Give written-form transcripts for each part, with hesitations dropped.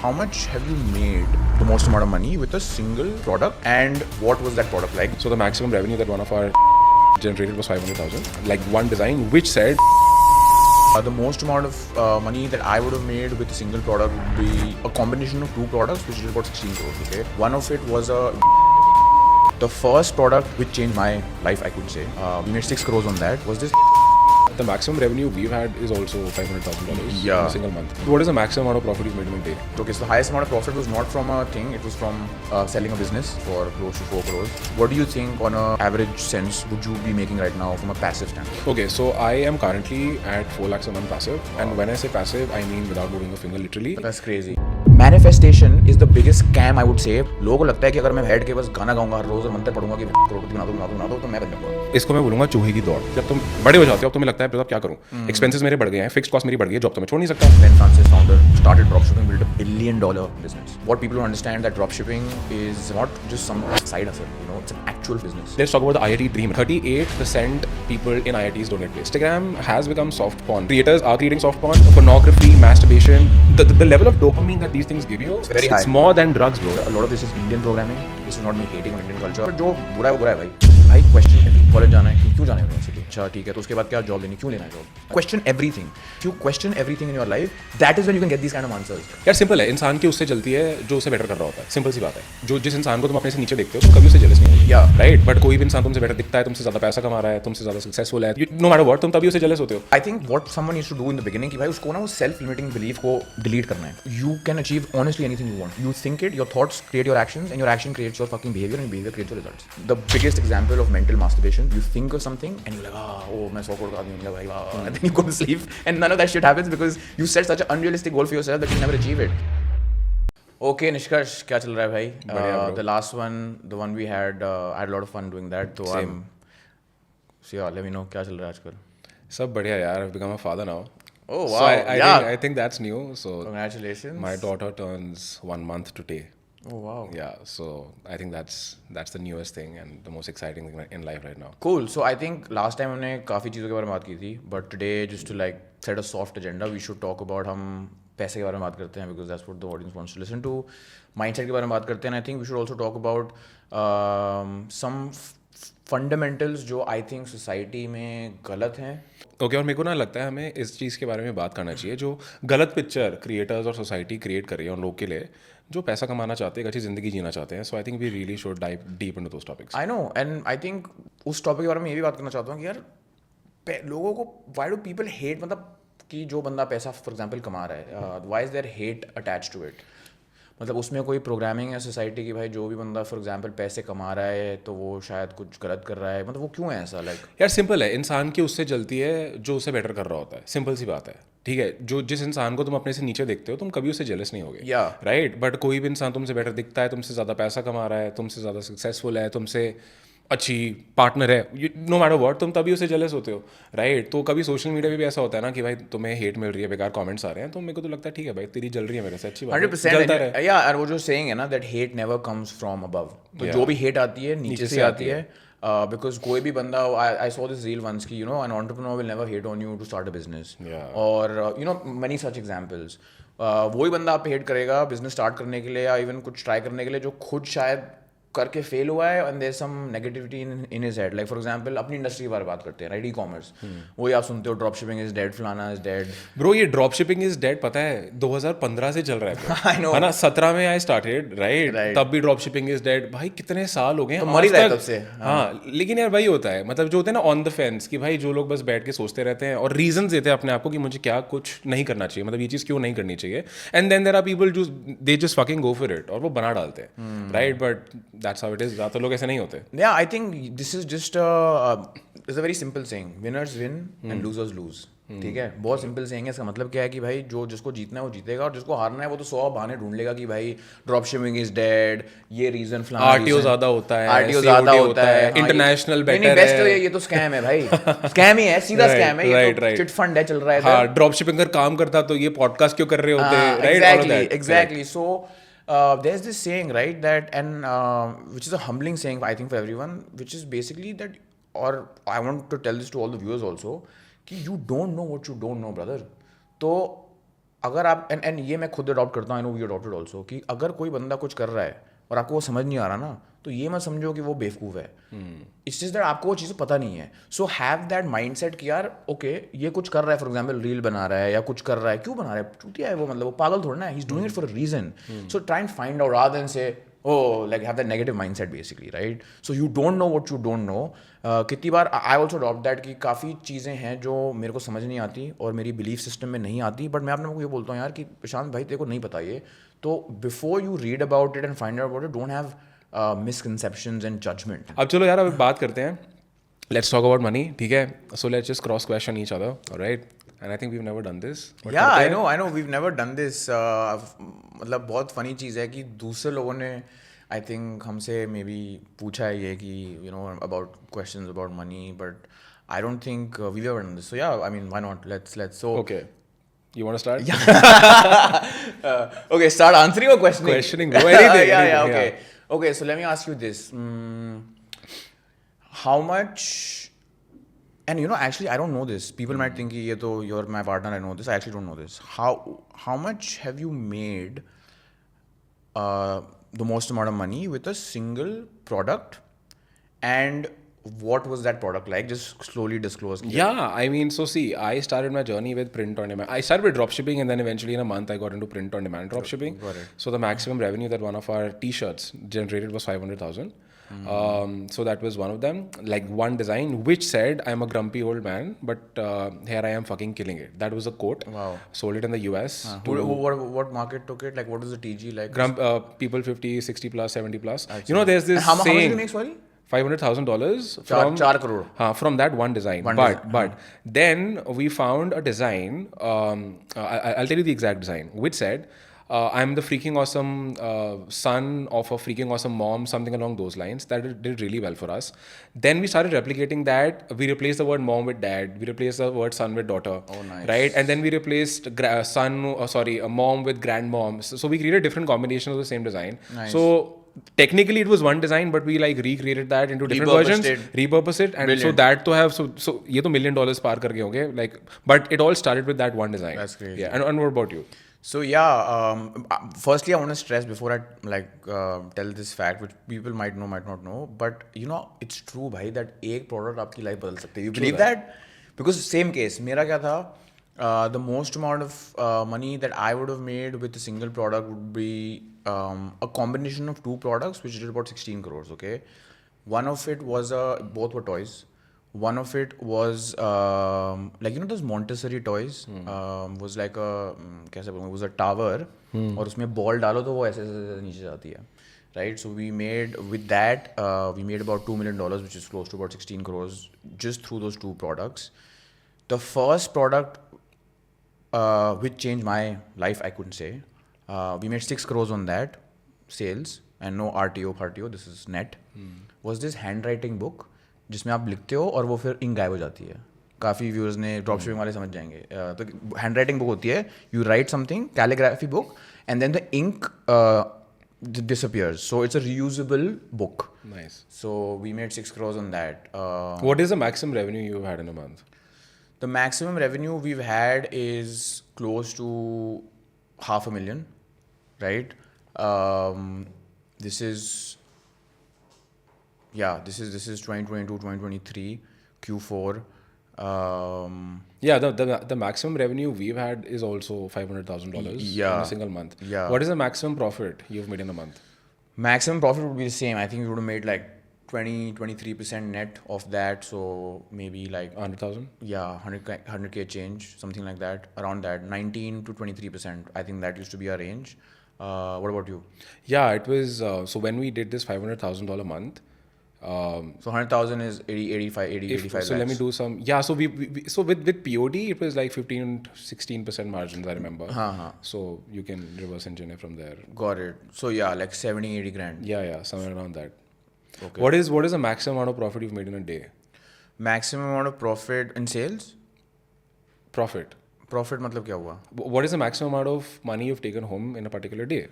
how much have you made the most amount of money with a single product, and what was that product like? So the maximum revenue that one of our generated was 500,000. Like one design which said The most amount of money that I would have made with a single product would be a combination of two products, which is about 16 crores. Okay, one of it was the first product which changed my life, I could say. We made 6 crores on that. Was this? the maximum revenue we've had is also $500,000 Yeah. in a single month. What is the maximum amount of profit you've made in a day? Okay, so the highest amount of profit was not from a thing, it was from selling a business for close to 4 crores. What do you think on an average sense would you be making right now from a passive standpoint? Okay, so I am currently at 4 lakhs a month passive. And when I say passive, I mean without moving a finger literally. That's crazy. Manifestation is the biggest scam, I would say. लोगों को लगता है कि अगर मैं बैठ के बस गाना गाऊंगा हर रोज और मंत्र पढ़ूंगा कि करोड़पति बना दो तो मैं बन जाऊंगा. इसको मैं बोलूंगा चूहे की दौड़. जब तुम बड़े हो जाते हो अब तुम्हें लगता है अब क्या करूं. एक्सपेंसेस मेरे बढ़ गए हैं, फिक्स्ड कॉस्ट मेरी बढ़ गई है, जॉब तो मैं छोड़ नहीं सकता. Ben Francis, founder, started dropshipping, built $1 billion business. What people don't understand that dropshipping is not just some side hustle, you know, it's an actual business. Let's talk about the IIT dream. 38% people in IITs don't get placed. Instagram has become soft porn. Creators are creating soft porn, pornography, masturbation. The level of dopamine that these things give you, very high. it's more than drugs, bro. A lot of this is Indian programming. This is not me hating on Indian culture. But जो बुरा है वो बुरा है भाई. भाई question college जाना है क्यों जाना है यूनिवर्सिटी. अच्छा ठीक है तो उसके बाद क्या जॉब लेनी क्यों लेना है job. Question everything. If you question everything in your life that is when you can get this kind of answers. यार सिंपल है, इंसान की उससे जलती है जो उसे बेटर कर रहा होता है. सिंपल सी बात है. जो जिस इंसान को तुम अपने से नीचे देखते हो तुम कभी उससे जेलस नहीं होगे. या राइट. बट कोई भी इंसान तुमसे बेटर दिखता है, तुमसे ज्यादा पैसा कमा रहा है, तुमसे ज्यादा सक्सेसफुल है, नो मैटर व्हाट, तुम तभी उससे जेलस होते हो. I think what someone needs to do in the beginning कि भाई उसको ना वो सेल्फ लिमिटिंग बिलीफ को डिलीट करना है. You can achieve honestly anything you want. You think it, your thoughts create your actions and your action creates your fucking behaviour and behaviour creates your results. The biggest example of mental masturbation, you think of something and you like oh मैं 100 करोड़ का आदमी हूं भाई वाह, and then you go to sleep and none of that shit happens because you set such an unrealistic goal for yourself that you never achieve it. Okay, Nishkarsh, क्या चल रहा है भाई? The last one, the one we had, I had a lot of fun doing that. So Same. So yeah, let me know क्या चल रहा है आजकल. सब बढ़िया यार. I've become a father now. Oh wow, So yeah. I think that's new. So Congratulations. my daughter turns 1 month today. Oh wow. Yeah, so I think that's the newest thing and the most exciting thing in life right now. Cool. So I think last time हमने काफ़ी चीज़ों के बारे में बात की थी, but today just to like set a soft agenda, we should talk about हम पैसे के बारे में बात करते हैं because that's what the audience wants to listen to. Mindset के बारे में बात करते हैं. I think we should also talk about some fundamentals जो I think society में गलत हैं. ओके और मेरे को ना लगता है हमें इस चीज़ के बारे में बात करना चाहिए जो गलत पिक्चर क्रिएटर्स और सोसाइटी क्रिएट कर रही है उन लोग के लिए जो पैसा कमाना चाहते हैं, एक अच्छी ज़िंदगी जीना चाहते हैं. So I think we really should dive deep into those topics. I know and I think उस टॉपिक के बारे में ये भी बात करना चाहता हूँ कि यार लोगों को व्हाई डू पीपल हेट, मतलब कि जो बंदा पैसा फॉर एग्जांपल कमा रहा है, why is there hate attach to it. मतलब उसमें कोई प्रोग्रामिंग है सोसाइटी की भाई जो भी बंदा फॉर एग्जांपल पैसे कमा रहा है तो वो शायद कुछ गलत कर रहा है. मतलब वो क्यों है ऐसा? लाइक यार सिंपल है, इंसान की उससे जलती है जो उसे बेटर कर रहा होता है. सिंपल सी बात है. ठीक है, जो जिस इंसान को तुम अपने से नीचे देखते हो तुम कभी उससे जेलस नहीं होगे. या राइट. बट कोई भी इंसान तुमसे बेटर दिखता है, तुमसे ज़्यादा पैसा कमा रहा है, तुमसे ज़्यादा सक्सेसफुल है, तुमसे अच्छी पार्टनर है, नो मैटर व्हाट, तुम तभी उसे जेलस होते हो. राइट. तो कभी सोशल मीडिया पे भी ऐसा होता है ना कि भाई तुम्हें हेट मिल रही है, बेकार कमेंट्स आ रहे हैं, तो मेरे को तो लगता है ठीक है भाई तेरी जल रही है मेरे से, अच्छी बात है, 100%. या और वो जो सेइंग है ना that hate never comes from above. तो जो भी हेट आती है नीचे से आती है. बिकॉज कोई भी बंदा, I saw this reel once की, you know, an entrepreneur will never hate on you to start a business. और you know many such examples. वही बंदा आप पे हेट करेगा बिजनेस स्टार्ट करने के लिए या इवन कुछ ट्राई करने के लिए जो खुद शायद करके फेल हुआ है and there some negativity in his head. Like for example अपनी इंडस्ट्री के बारे में बात करते हैं, राइट, ई कॉमर्स. वही आप सुनते हो ड्रॉपशिपिंग इज डेड, फलाना इज डेड. ब्रो ये ड्रॉपशिपिंग इज डेड पता है 2015 से चल रहा है. आई नो है ना, 17 में आई स्टार्टेड. राइट. तब भी ड्रॉपशिपिंग इज डेड. भाई कितने साल हो गए, तो मर ही रहा है तब से. हाँ लेकिन यार वही होता है, मतलब जो होते हैं ना ऑन द फेंस कि भाई जो लोग बस बैठ के सोचते रहते हैं और रीजंस देते हैं अपने आप को कि मुझे क्या कुछ नहीं करना चाहिए, मतलब ये चीज़ क्यों नहीं करनी चाहिए. And then there are people जो they just fucking go for it और वो बना डालते हैं. Right. But that's how it is. ज़्यादातर लोग ऐसे नहीं होते. Yeah, I think this is just it's a very simple saying. Winners win and losers lose. ठीक है, बहुत सिंपल saying है. इसका मतलब क्या है कि भाई जो जिसको जीतना है वो जीतेगा और जिसको हारना है वो तो 100 बहाने ढूंढ लेगा कि भाई ड्रॉपशिपिंग इज डेड, ये रीजन फलाना, आरटीओ ज्यादा होता है, आरटीओ ज्यादा होता है, इंटरनेशनल बेटर है. बेस्ट है ये तो स्कैम है भाई. स्कैम ही है, सीधा स्कैम है. ये तो चिट फंड है चल रहा है. हां ड्रॉपशिपिंग अगर काम करता तो ये पॉडकास्ट क्यों कर रहे होते. Right. Exactly. So there's this saying, right, that and which is a humbling saying I think for everyone, which is basically that, or I want to tell this to all the viewers also, कि you don't know what you don't know, brother. तो अगर आप and ये मैं खुद adopt करता हूँ, I know we adopted also, कि अगर कोई बंदा कुछ कर रहा है और आपको वो समझ नहीं आ रहा ना, तो ये मत समझो कि वो बेवकूफ़ है. इट्स जस्ट दैट आपको वो चीज़ें पता नहीं है. So have that mind set कि यार ओके ये कुछ कर रहा है, फॉर एग्जाम्पल रील बना रहा है या कुछ कर रहा है, क्यों बना रहा है, चूतिया है वो, मतलब वो पागल थोड़ा ना है, he is doing it for a reason. So try and find out rather than say like have that negative mindset basically, right? So you don't know what you don't know. कितनी बार I also adopt that कि काफ़ी चीज़ें हैं जो मेरे को समझ नहीं आती और मेरी बिलीफ सिस्टम में नहीं आती, बट मैं अपने को ये बोलता हूँ यार कि प्रशांत भाई तेरे को नहीं पता ये, तो before you read about it and find out about it, don't have misconceptions and judgement. अब चलो यार, अब बात करते हैं, लेट्स टॉक अबाउट मनी, ठीक है? So let's just cross question each other, alright? And I think we have never done this. Yeah, I know we've never done this. मतलब बहुत फनी चीज़ है कि दूसरे लोगों ने आई थिंक हमसे मे बी पूछा है ये कि you know about questions about money, but I don't think we have done this. So yeah I mean why not, let's so Okay. You want to start? okay, start answering or questioning? Questioning, bro. Anything. Yeah, anything, okay. Okay, so let me ask you this. How much, and you know, actually, I don't know this. People might think, ye to, you're my partner, I know this. I actually don't know this. How much have you made the most amount of money with a single product, and what was that product like? Just slowly disclose. Yeah, I mean, so see, I started my journey with print on demand. I started with dropshipping, and then eventually in a month, I got into print on demand dropshipping. Got it. So the maximum revenue that one of our T-shirts generated was 500,000. So that was one of them. Like one design which said, "I'm a grumpy old man, but here I am fucking killing it." That was a quote. Wow. Sold it in the US. What market took it? Like, what was the TG like? People 50, 60 plus, 70 plus. You know, there's this And how much saying. did you make? Sorry. $500,000 from 4 crore. From that one design. But then we found a design. I'll tell you the exact design, which said, "I'm the freaking awesome son of a freaking awesome mom," something along those lines. That did really well for us. Then we started replicating that. We replaced the word mom with dad. We replaced the word son with daughter. Oh, nice. Right? And then we replaced a mom with grandmom. So we created different combinations of the same design. Nice. So technically it was one design, but we like recreated that into different versions, repurposed it, and Brilliant. so that to have so ये तो $1 million पार कर गए होंगे, like, but it all started with that one design. That's crazy. Yeah, and what about you? So yeah, firstly I want to stress before I tell this fact, which people might know, might not know, but you know it's true भाई that एक product आपकी life बदल सकते हैं. You believe that? Because same case, मेरा क्या था? The most amount of money that I would have made with a single product would be a combination of two products which did about 16 crores. Okay, one of it was both were toys. One of it was like you know those Montessori toys. Was like a कैसे बोलूँ, was a tower और उसमें ball डालो तो वो ऐसे नीचे जाती है. Right, so we made with that we made about $2 million, which is close to about 16 crores just through those two products. The first product which changed my life, I couldn't say. We made 6 crores on that sales and no RTO, this is net. Was this handwriting book जिसमें आप लिखते हो और वो फिर ink गायब हो जाती है. काफ़ी व्यूअर्स ने ड्रॉपशिपिंग वाले समझ जाएंगे. तो हैंड बुक होती है, you write something, calligraphy book, and then the ink disappears. So it's a reusable book. Nice. So we made 6 crores on that. What is the maximum revenue you've had in a month? The maximum revenue we've had is close to $500,000, right? This is 2022, 2023, Q4. Yeah, the maximum revenue we've had is also $500,000 in a single month. Yeah. What is the maximum profit you've made in a month? Maximum profit would be the same. I think we would have made like 23% net of that. So maybe like 100,000? Yeah, 100K change, something like that. Around that, 19 to 23%. I think that used to be our range. What about you? Yeah, it was, so when we did this $500,000 a month, so 100,000 is 85 so lakhs. let me do some, yeah, so we so with POD it was like 15-16% margins, I remember. So you can reverse engineer from there. Got it. So yeah, like 70-80 grand. Yeah, somewhere around that. Okay. What is the maximum amount of profit you've made in a day? Maximum amount of profit in sales? Profit मतलब क्या हुआ? What is the maximum amount of money you've taken home in a particular day?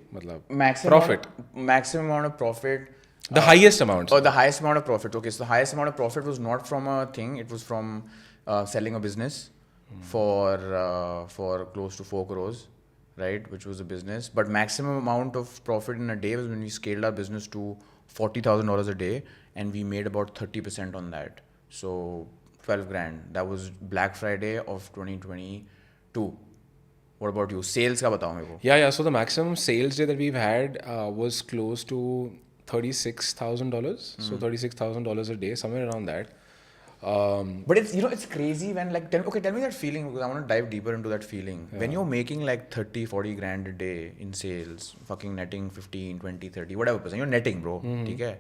Maximum amount of profit. The highest amount. Oh, the highest amount of profit. Okay, so the highest amount of profit was not from a thing. It was from selling a business for close to 4 crores. right, which was a business. But maximum amount of profit in a day was when we scaled our business to $40,000 a day, and we made about 30% on that. So 12 grand. That was Black Friday of 2022. What about you? Sales का बताओ मेरे को. Yeah. So the maximum sales day that we've had was close to $36,000. So $36,000 a day, somewhere around that. But it's crazy when like tell me that feeling, because I want to dive deeper into that feeling. When you're making like 30-40 grand a day in sales, fucking netting 15, 20, 30, whatever percent, you're netting, bro. ठीक है?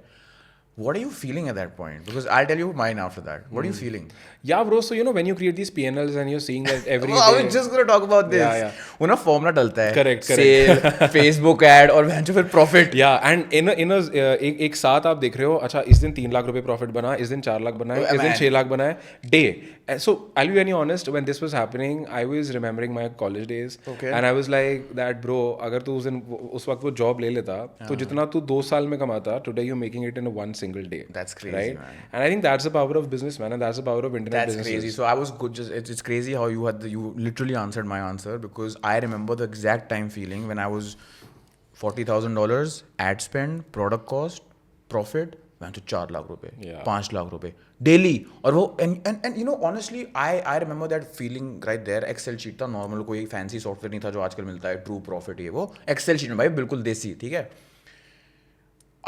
What are you feeling at that point? Because I'll tell you mine after that. What are you feeling? Yeah, bro. So when you create these P&Ls and you're seeing that every I was just going to talk about this. Yeah. वो ना formula डलता है. Correct. Sale, Facebook ad और वहाँ फिर profit. Yeah, and एक साथ आप देख रहे हो, अच्छा इस दिन 3 लाख रुपए प्रॉफिट बना, इस दिन 4 लाख बना है, इस दिन 6 लाख बना है, day. So I'll be very honest, when this was happening, I was remembering my college days. Okay. And I was like that, bro, अगर तू उस वक्त वो जॉब ले लेता, तो जितना तू 2 साल में कमाता, today you're making it in a one single day. That's crazy, right? man. And I think that's the power of business, man, and that's the power of internet That's businesses. crazy. So I was good. It's crazy how you literally answered my answer, because I remember the exact time feeling when I was $40,000 ad spend, product cost, profit went to 4 lakh रुपए, 5 lakh रुपए daily. और वो and honestly I remember that feeling right there. Excel sheet था, normal कोई fancy software नहीं था जो आजकल मिलता है, True Profit ये वो Excel sheet में भाई बिल्कुल देसी, ठीक है.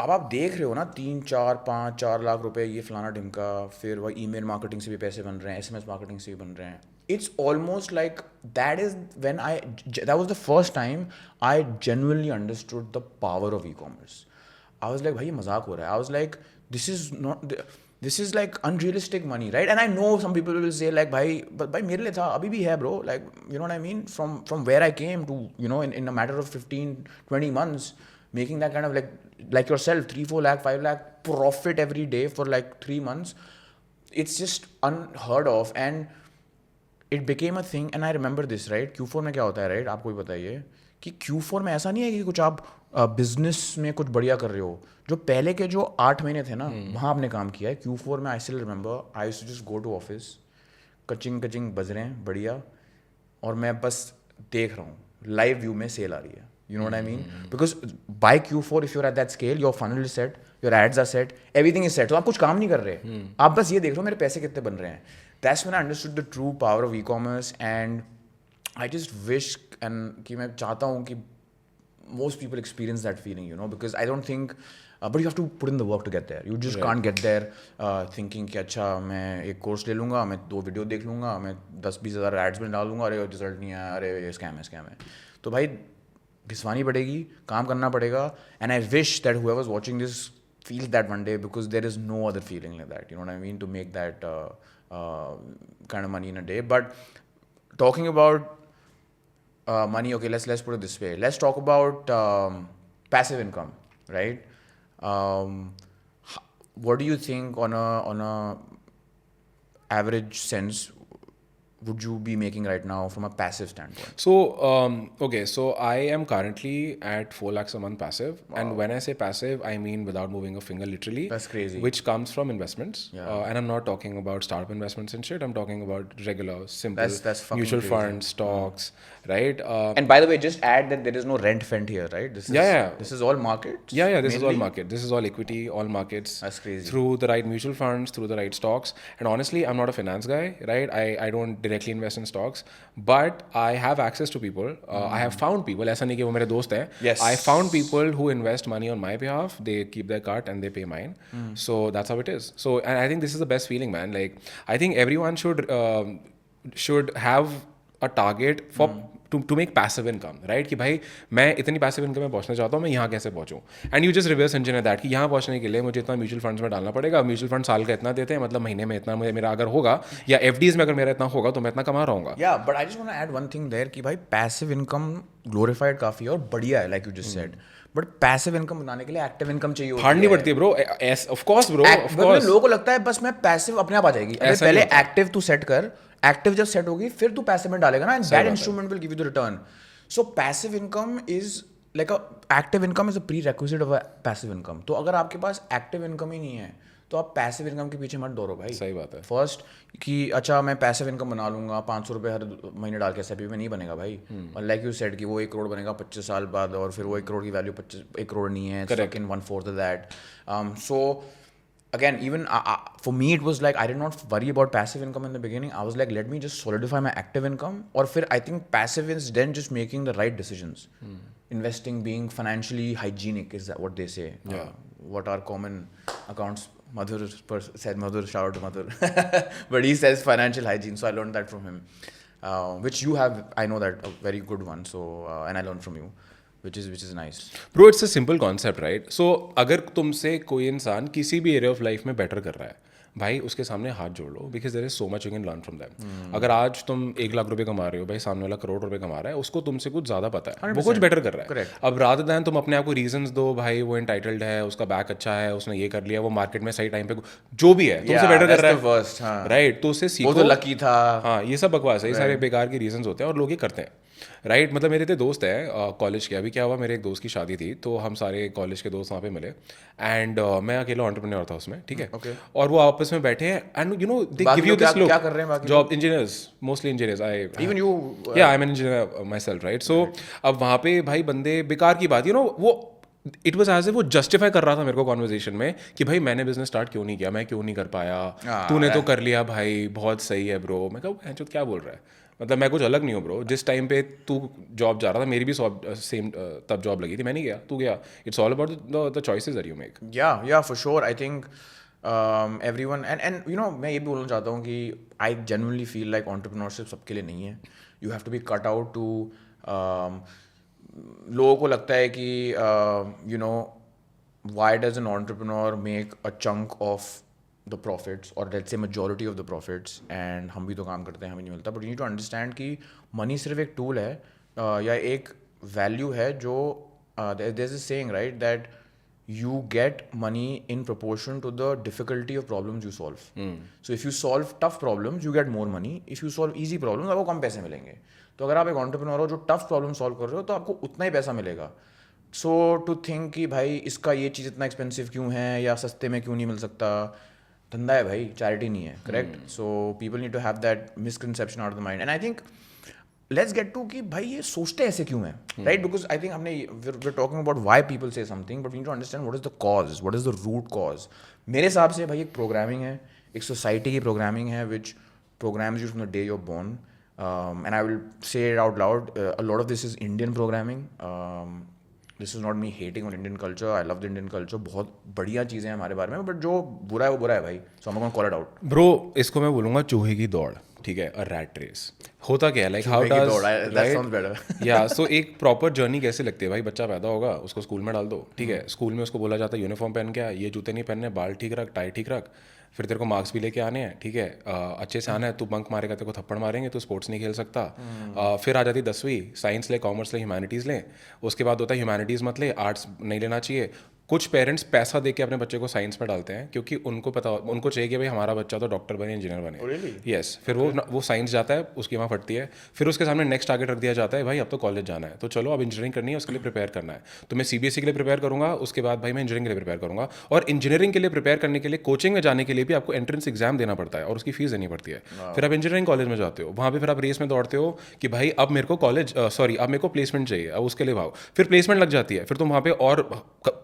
अब आप देख रहे हो ना 3-4 लाख रुपए ये फलाना ढिमका, फिर वह ईमेल मार्केटिंग से भी पैसे बन रहे हैं, SMS मार्केटिंग से भी बन रहे हैं. It's almost like that was the first time I genuinely understood the power of e-commerce. I was like, भाई ये मजाक हो रहा है. I was like, this is like unrealistic money, right? And I know some people will say like, भाई मेरे लिए था, अभी भी है, bro. Like, you know what I mean? From where I came to, in a matter of 15-20 months, making that kind of like yourself, 3-4 lakh, 5 lakh profit every day for like 3 months, it's just unheard of. And it became a thing. And I remember this, right? Q4 में क्या होता है, right? आपको भी बताइए कि Q4 में ऐसा नहीं है कि कुछ आप बिजनेस में कुछ बढ़िया कर रहे हो. जो पहले के जो 8 महीने थे ना, वहाँ आपने काम किया है. Q4 में I still remember, I used to just go to office, kaching बज रहे हैं बढ़िया, और मैं बस देख रहा हूँ लाइव व्यू में सेल आ रही है. You know what I mean? Because by Q4, if you're at that scale, your funnel is set, your ads are set, everything is set. तो आप कुछ काम नहीं कर रहे, आप बस ये देख रहे हो मेरे पैसे कितने बन रहे हैं. That's when I understood the true power of e-commerce, and I just wish कि मैं चाहता हूँ कि most people experience that feeling, because I don't think, but you have to put in the work to get there. You just can't get there thinking कि अच्छा मैं एक course ले लूँगा, मैं 2 वीडियो देख लूँगा, मैं 10-20 हज़ार एड्स में डाल लूँगा, अरे रिजल्ट नहीं आया, अरे ये स्कैम है. तो भाई घिसवानी पड़ेगी, काम करना पड़ेगा. And I wish that whoever's watching this feels that one day, because there is no other feeling like that, you know what I mean, to make that kind of money in a day. But talking about money, okay, let's put it this way. Let's talk about passive income, right? What do you think on a average sense would you be making right now from a passive standpoint? So, okay, so I am currently at 4 lakhs a month passive. Wow. And when I say passive, I mean without moving a finger, literally. That's crazy. Which comes from investments. Yeah. And I'm not talking about startup investments and shit. I'm talking about regular, simple that's mutual crazy. Funds, stocks, right? And by the way, just add that there is no rent fund here, right? This is all markets? Yeah, this is all market. This is all equity, all markets. That's crazy. Through the right mutual funds, through the right stocks. And honestly, I'm not a finance guy, right? I don't directly invest in stocks, but I have access to people. I have found people, ऐसा नहीं कि वो मेरे दोस्त हैं. Yes. I found people who invest money on my behalf. They keep their cut and they pay mine. So that's how it is. So, and I think this is the best feeling, man. Like, I think everyone should have a target for to make passive income, right? कि भाई मैं इतनी passive income में पहुंचना चाहता हूँ, मैं यहाँ कैसे पहुँचूँ? And you just reverse engineer that कि यहाँ पहुँचने के लिए मुझे इतना म्यूचुअल फंड्स में डालना पड़ेगा. म्यूचुअल फंड साल का इतना देते हैं, मतलब महीने में इतना मेरा अगर होगा, या FDs में अगर मेरा इतना होगा तो मैं इतना कमा रहा हूँगा. Yeah, but I just want to add one thing there कि भाई passive income glorified काफ़ी है और बढ़िया है, like you just said. But passive income बनाने के लिए active income चाहिए होती है. हार्ड नहीं पड़ती bro. Of course bro. Of course. लोगों को लगता है बस मैं passive अपने आप आ जाएगी. अरे पहले active तू set कर, active जब set होगी फिर तू passive में डालेगा ना, and that instrument will give you the return. So passive income is like a active income is a prerequisite of a passive income. तो अगर आपके पास active income ही नहीं है तो आप पैसिव इनकम के पीछे मत दौड़ो भाई. सही बात है. फर्स्ट कि अच्छा मैं पैसिव इनकम बना लूंगा, 500 रुपये हर महीने डाल के एस में नहीं बनेगा भाई. और लाइक यू सेड कि वो 1 करोड़ बनेगा 25 साल बाद, और फिर वो 1 करोड़ की वैल्यू 1 करोड़ नहीं है, Correct. In 1/4 of that. So again, even for me it was like I did not worry about passive income in the beginning. I was like, let me just solidify my active income. Or फिर I think passive is then just making the right decisions. Investing, being financially hygienic is that what they say. What are common accounts. Madhur said, Madhur, shout out to Madhur. But he says financial hygiene, so I learned that from him. Which you have, I know that, a very good one. So, and I learned from you. which is nice. Bro, it's a simple concept, right? So अगर तुमसे कोई इंसान किसी भी area of life में better कर रहा है, भाई उसके सामने हाथ जोड़ लो, because there is so much you can learn from them. अगर आज तुम 1 लाख रुपए कमा रहे हो, भाई सामने वाला करोड़ रुपए कमा रहा है, उसको तुमसे कुछ ज्यादा पता है, वो कुछ बेटर कर रहा है. Correct. अब रादर दैन तुम अपने आप को रीजंस दो, भाई वो एंटाइटल्ड है, उसका बैक अच्छा है, उसने ये कर लिया, वो मार्केट में सही टाइम पे जो भी है तुमसे बेटर कर रहा है, राइट? तो उससे सीखो. वो तो लकी था. हाँ, ये सब बकवास है, ये सारे बेकार के रीजंस होते हैं और लोग ये करते हैं, राइट? मतलब मेरे दोस्त है कॉलेज के, अभी क्या हुआ, मेरे एक दोस्त की शादी थी, तो हम सारे कॉलेज के दोस्त वहाँ पे मिले, एंड मैं अकेला एंटरप्रेन्योर था उसमें, ठीक है? और वो आपस में बैठे हैं, and you know they give you this look. क्या कर रहे हैं बाकी? Job engineers, mostly engineers. I even you, yeah I am an engineer myself, right? So अब वहाँ पे भाई बंदे बेकार की बात, यू नो, वो इट वॉज एज ए वो जस्टिफाई कर रहा था मेरे को कॉन्वर्जेशन में कि भाई मैंने बिजनेस स्टार्ट क्यों नहीं किया, मैं क्यों नहीं कर पाया, तूने तो कर लिया भाई, बहुत सही है ब्रो. मैं कहूँ क्या बोल रहा है, मतलब मैं कुछ अलग नहीं हूँ ब्रो. जिस टाइम पे तू जॉब जा रहा था, मेरी भी सेम तब जॉब लगी थी, मैं नहीं गया, तू गया. It's all about the choices that you make. Yeah for sure. I think everyone and you know, मैं ये भी बोलना चाहता हूँ कि I genuinely feel like entrepreneurship सबके लिए नहीं है. You have to be cut out too. लोगों को लगता है कि you know, why does an entrepreneur make a chunk of the profits, or let's say majority of the profits, and हम भी तो काम करते हैं, हमें नहीं मिलता. But you need to understand कि money सिर्फ एक tool है, या एक value है जो there's a saying, right, that you get money in proportion to the difficulty of problems you solve. So if you solve tough problems, you get more money. If you solve easy problems, आपको कम पैसे मिलेंगे. तो अगर आप एक entrepreneur हो जो tough problem solve कर रहे हो, तो आपको उतना ही पैसा मिलेगा. So to think कि भाई इसका ये चीज़ इतना expensive क्यों है, या सस्ते में क्यों नहीं मिल सकता, धंधा है भाई, चैरिटी नहीं है. Correct? So people need to have that misconception out of the mind. And I think let's get to कि भाई ये सोचते ऐसे क्यों हैं, राइट? बिकॉज आई थिंक हमने we talking about why people say something, but we need to understand what is the cause, what is the root cause. मेरे हिसाब से भाई एक प्रोग्रामिंग है, एक सोसाइटी की प्रोग्रामिंग है which programs you from the day you are born. And I will say it out loud, a lot of this is Indian programming. This is not me hating on Indian culture, I love the Indian culture, बहुत बढ़िया चीज़ें हैं हमारे बारे में, but जो बुरा है वो बुरा है भाई. So I am call it out. Bro, इसको मैं बोलूँगा चूहे की दौड़, ठीक है? A rat race. होता क्या है, लाइक हाउ डज, या सो एक प्रॉपर जर्नी कैसे लगती है भाई? बच्चा पैदा होगा, उसको स्कूल में डाल दो, ठीक है? स्कूल में उसको बोला जाता है यूनिफॉर्म पहन के आ, ये जूते नहीं पहनने, बाल ठीक रख, टाई ठीक रख, फिर तेरे को मार्क्स भी लेके आने हैं, ठीक है? अच्छे से आना है, तू बंक मारेगा तेरे को थप्पड़ मारेंगे, तू स्पोर्ट्स नहीं खेल सकता. फिर आ जाती 10वीं, साइंस ले, कॉमर्स ले, ह्यूमैनिटीज़ ले. उसके बाद होता है ह्यूमैनिटीज़ मत ले, आर्ट्स नहीं लेना चाहिए. कुछ पेरेंट्स पैसा दे के अपने बच्चे को साइंस में डालते हैं, क्योंकि उनको पता, उनको चाहिए कि भाई हमारा बच्चा तो डॉक्टर बने, इंजीनियर बने. यस. फिर वो साइंस जाता है, उसकी वहाँ फटती है. फिर उसके सामने नेक्स्ट टारगेट रख दिया जाता है, भाई अब तो कॉलेज जाना है, तो चलो अब इंजीनियरिंग करनी है, उसके लिए प्रिपेयर करना है. तो मैं सीबीएसई के लिए प्रिपेयर करूँगा, उसके बाद भाई मैं इंजीनियरिंग के लिए प्रिपेयर करूँगा. और इंजीनियरिंग के लिए प्रिपेयर करने के लिए कोचिंग में जाने के लिए भी आपको एंट्रेंस एग्जाम देना पड़ता है और उसकी फीस देनी पड़ती है. फिर आप इंजीनियरिंग कॉलेज में जाते हो, वहाँ पे फिर आप रेस में दौड़ते हो कि भाई अब मेरे को कॉलेज अब मेरे को प्लेसमेंट चाहिए, अब उसके लिए भाव. फिर प्लेसमेंट लग जाती है, फिर तुम वहाँ पे और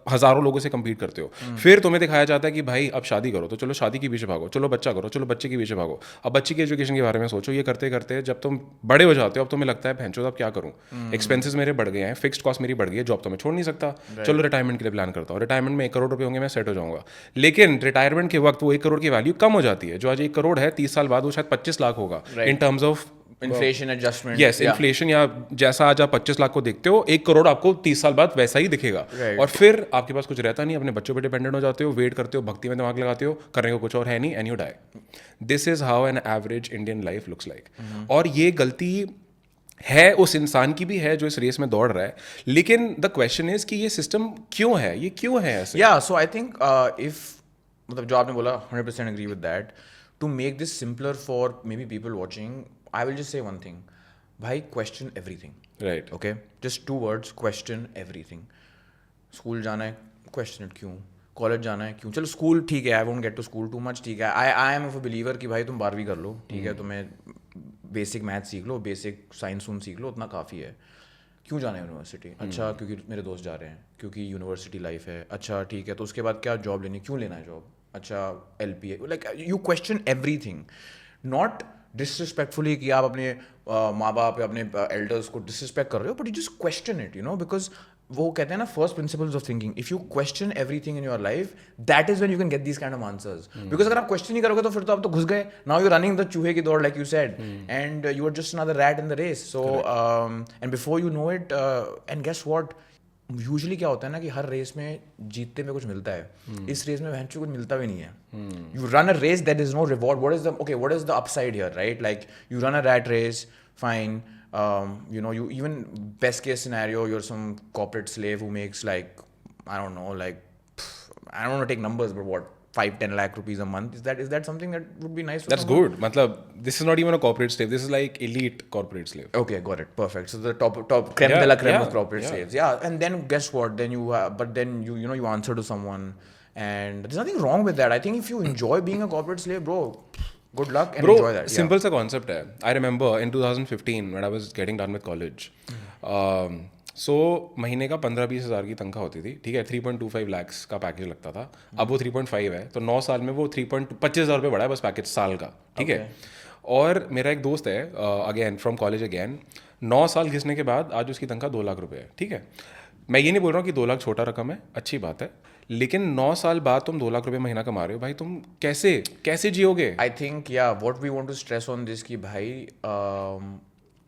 हज़ारों लोगों से कम्पीट करते हो. फिर तुम्हें दिखाया जाता है कि भाई अब शादी करो, तो चलो शादी के पीछे भागो, चलो बच्चा करो, चलो बच्चे के पीछे भागो, अब बच्चे की एजुकेशन के बारे में सोचो. ये करते करते जब तुम बड़े हो जाते हो, अब तुम्हें लगता है भैंचो अब क्या करूँ, एक्सपेंसेस मेरे बढ़ गए हैं, फिक्स्ड कॉस्ट मेरी बढ़ गई है, जॉब तो मैं छोड़ नहीं सकता, चलो रिटायरमेंट के लिए प्लान करता हूँ. रिटायरमेंट में 1 करोड़ रुपये होंगे, मैं सेट हो जाऊँगा. लेकिन रिटायरमेंट के वक्त वो 1 करोड़ की वैल्यू कम हो जाती है. जो आज 1 करोड़ है, 30 साल बाद वो शायद 25 लाख होगा in terms of inflation adjustment. Yes, inflation. या जैसा आज आप 25 लाख को देखते हो, 1 करोड़ आपको 30 साल बाद वैसा ही दिखेगा. और फिर आपके पास कुछ रहता नहीं, अपने बच्चों पे डिपेंडेंट हो जाते हो, वेट करते हो, भक्ति में दिमाग लगाते हो, करने को कुछ और है नहीं, and you die. This is how an average Indian life looks like. और ये गलती है उस इंसान की भी है जो इस रेस में दौड़ रहा है. लेकिन द क्वेश्चन इज कि ये सिस्टम क्यों है, ये क्यों है ऐसे? या सो आई थिंक इफ, मतलब जो आपने बोला 100% agree with that. To make this simpler for maybe people watching, I will just say one thing. भाई, question everything. Right okay, just 2 words, question everything. School जाना है, क्वेश्चन इट क्यों. College जाना है, क्यों. चलो स्कूल ठीक है, I won't get to school too much, ठीक है. I am of a believer कि भाई तुम 12वीं कर लो, ठीक है, तुम्हें बेसिक मैथ सीख लो, बेसिक साइंस सीख लो, उतना काफ़ी है. क्यों जाना है यूनिवर्सिटी? अच्छा क्योंकि मेरे दोस्त जा रहे हैं, क्योंकि यूनिवर्सिटी लाइफ है. अच्छा ठीक है, तो उसके बाद क्या जॉब लेनी, क्यों लेना है जॉब. अच्छा LPA, like you question everything. Not disrespectfully कि आप अपने माँ बाप या अपने एल्डर्स को डिसरिस्पेक्ट कर रहे हो, but you just question it, you know, because वो कहते हैं ना first principles of thinking. If you question everything in your life, that is when you can get these kind of answers. Because अगर आप question नहीं करोगे तो फिर तो आप तो घुस गए. नाउ यू रनिंग द चूहे की दौड़, like you said, and you are just another rat in the race. So and before you know it, and guess what, usually क्या होता है ना कि हर रेस में जीतते में कुछ मिलता है. इस रेस में वैंचू कुछ मिलता भी नहीं है. You run a race, that is no reward. What is the upside here, right? Like you run a rat race, fine. You know, you even best case scenario, you're some corporate slave who makes like, I don't know, like, I don't want to take numbers, but what, 5-10 lakh rupees a month? Is that something that would be nice for That's someone? good. Matlab, this is not even a corporate slave. This is like elite corporate slave. Okay, got it. Perfect. So the top creme de la creme of corporate yeah. slaves. Yeah, and then guess what? Then but then you know, you answer to someone, and there's nothing wrong with that. I think if you enjoy being a corporate slave, bro, good luck and Bro, enjoy that. simple सा concept है. I remember in 2015 when I was getting done with college. So महीने का 15-20 हज़ार की तनख्वाह होती थी, ठीक है. 3.25 lakhs का पैकेज लगता था. अब वो 3.5 है, तो 9 साल में वो 25,000 रुपये बढ़ा है बस पैकेज साल का, ठीक है. और मेरा एक दोस्त है, अगेन फ्रॉम कॉलेज अगेन, 9 साल घिसने के बाद आज उसकी तनख्वाह 2 लाख रुपये है, ठीक है. मैं ये नहीं बोल रहा हूँ कि 2 लाख छोटा रकम है, अच्छी बात है, लेकिन 9 साल बाद तुम 2 लाख रुपए महीना कमा रहे हो भाई, तुम कैसे जियोगे? I think yeah what we want to stress on this कि भाई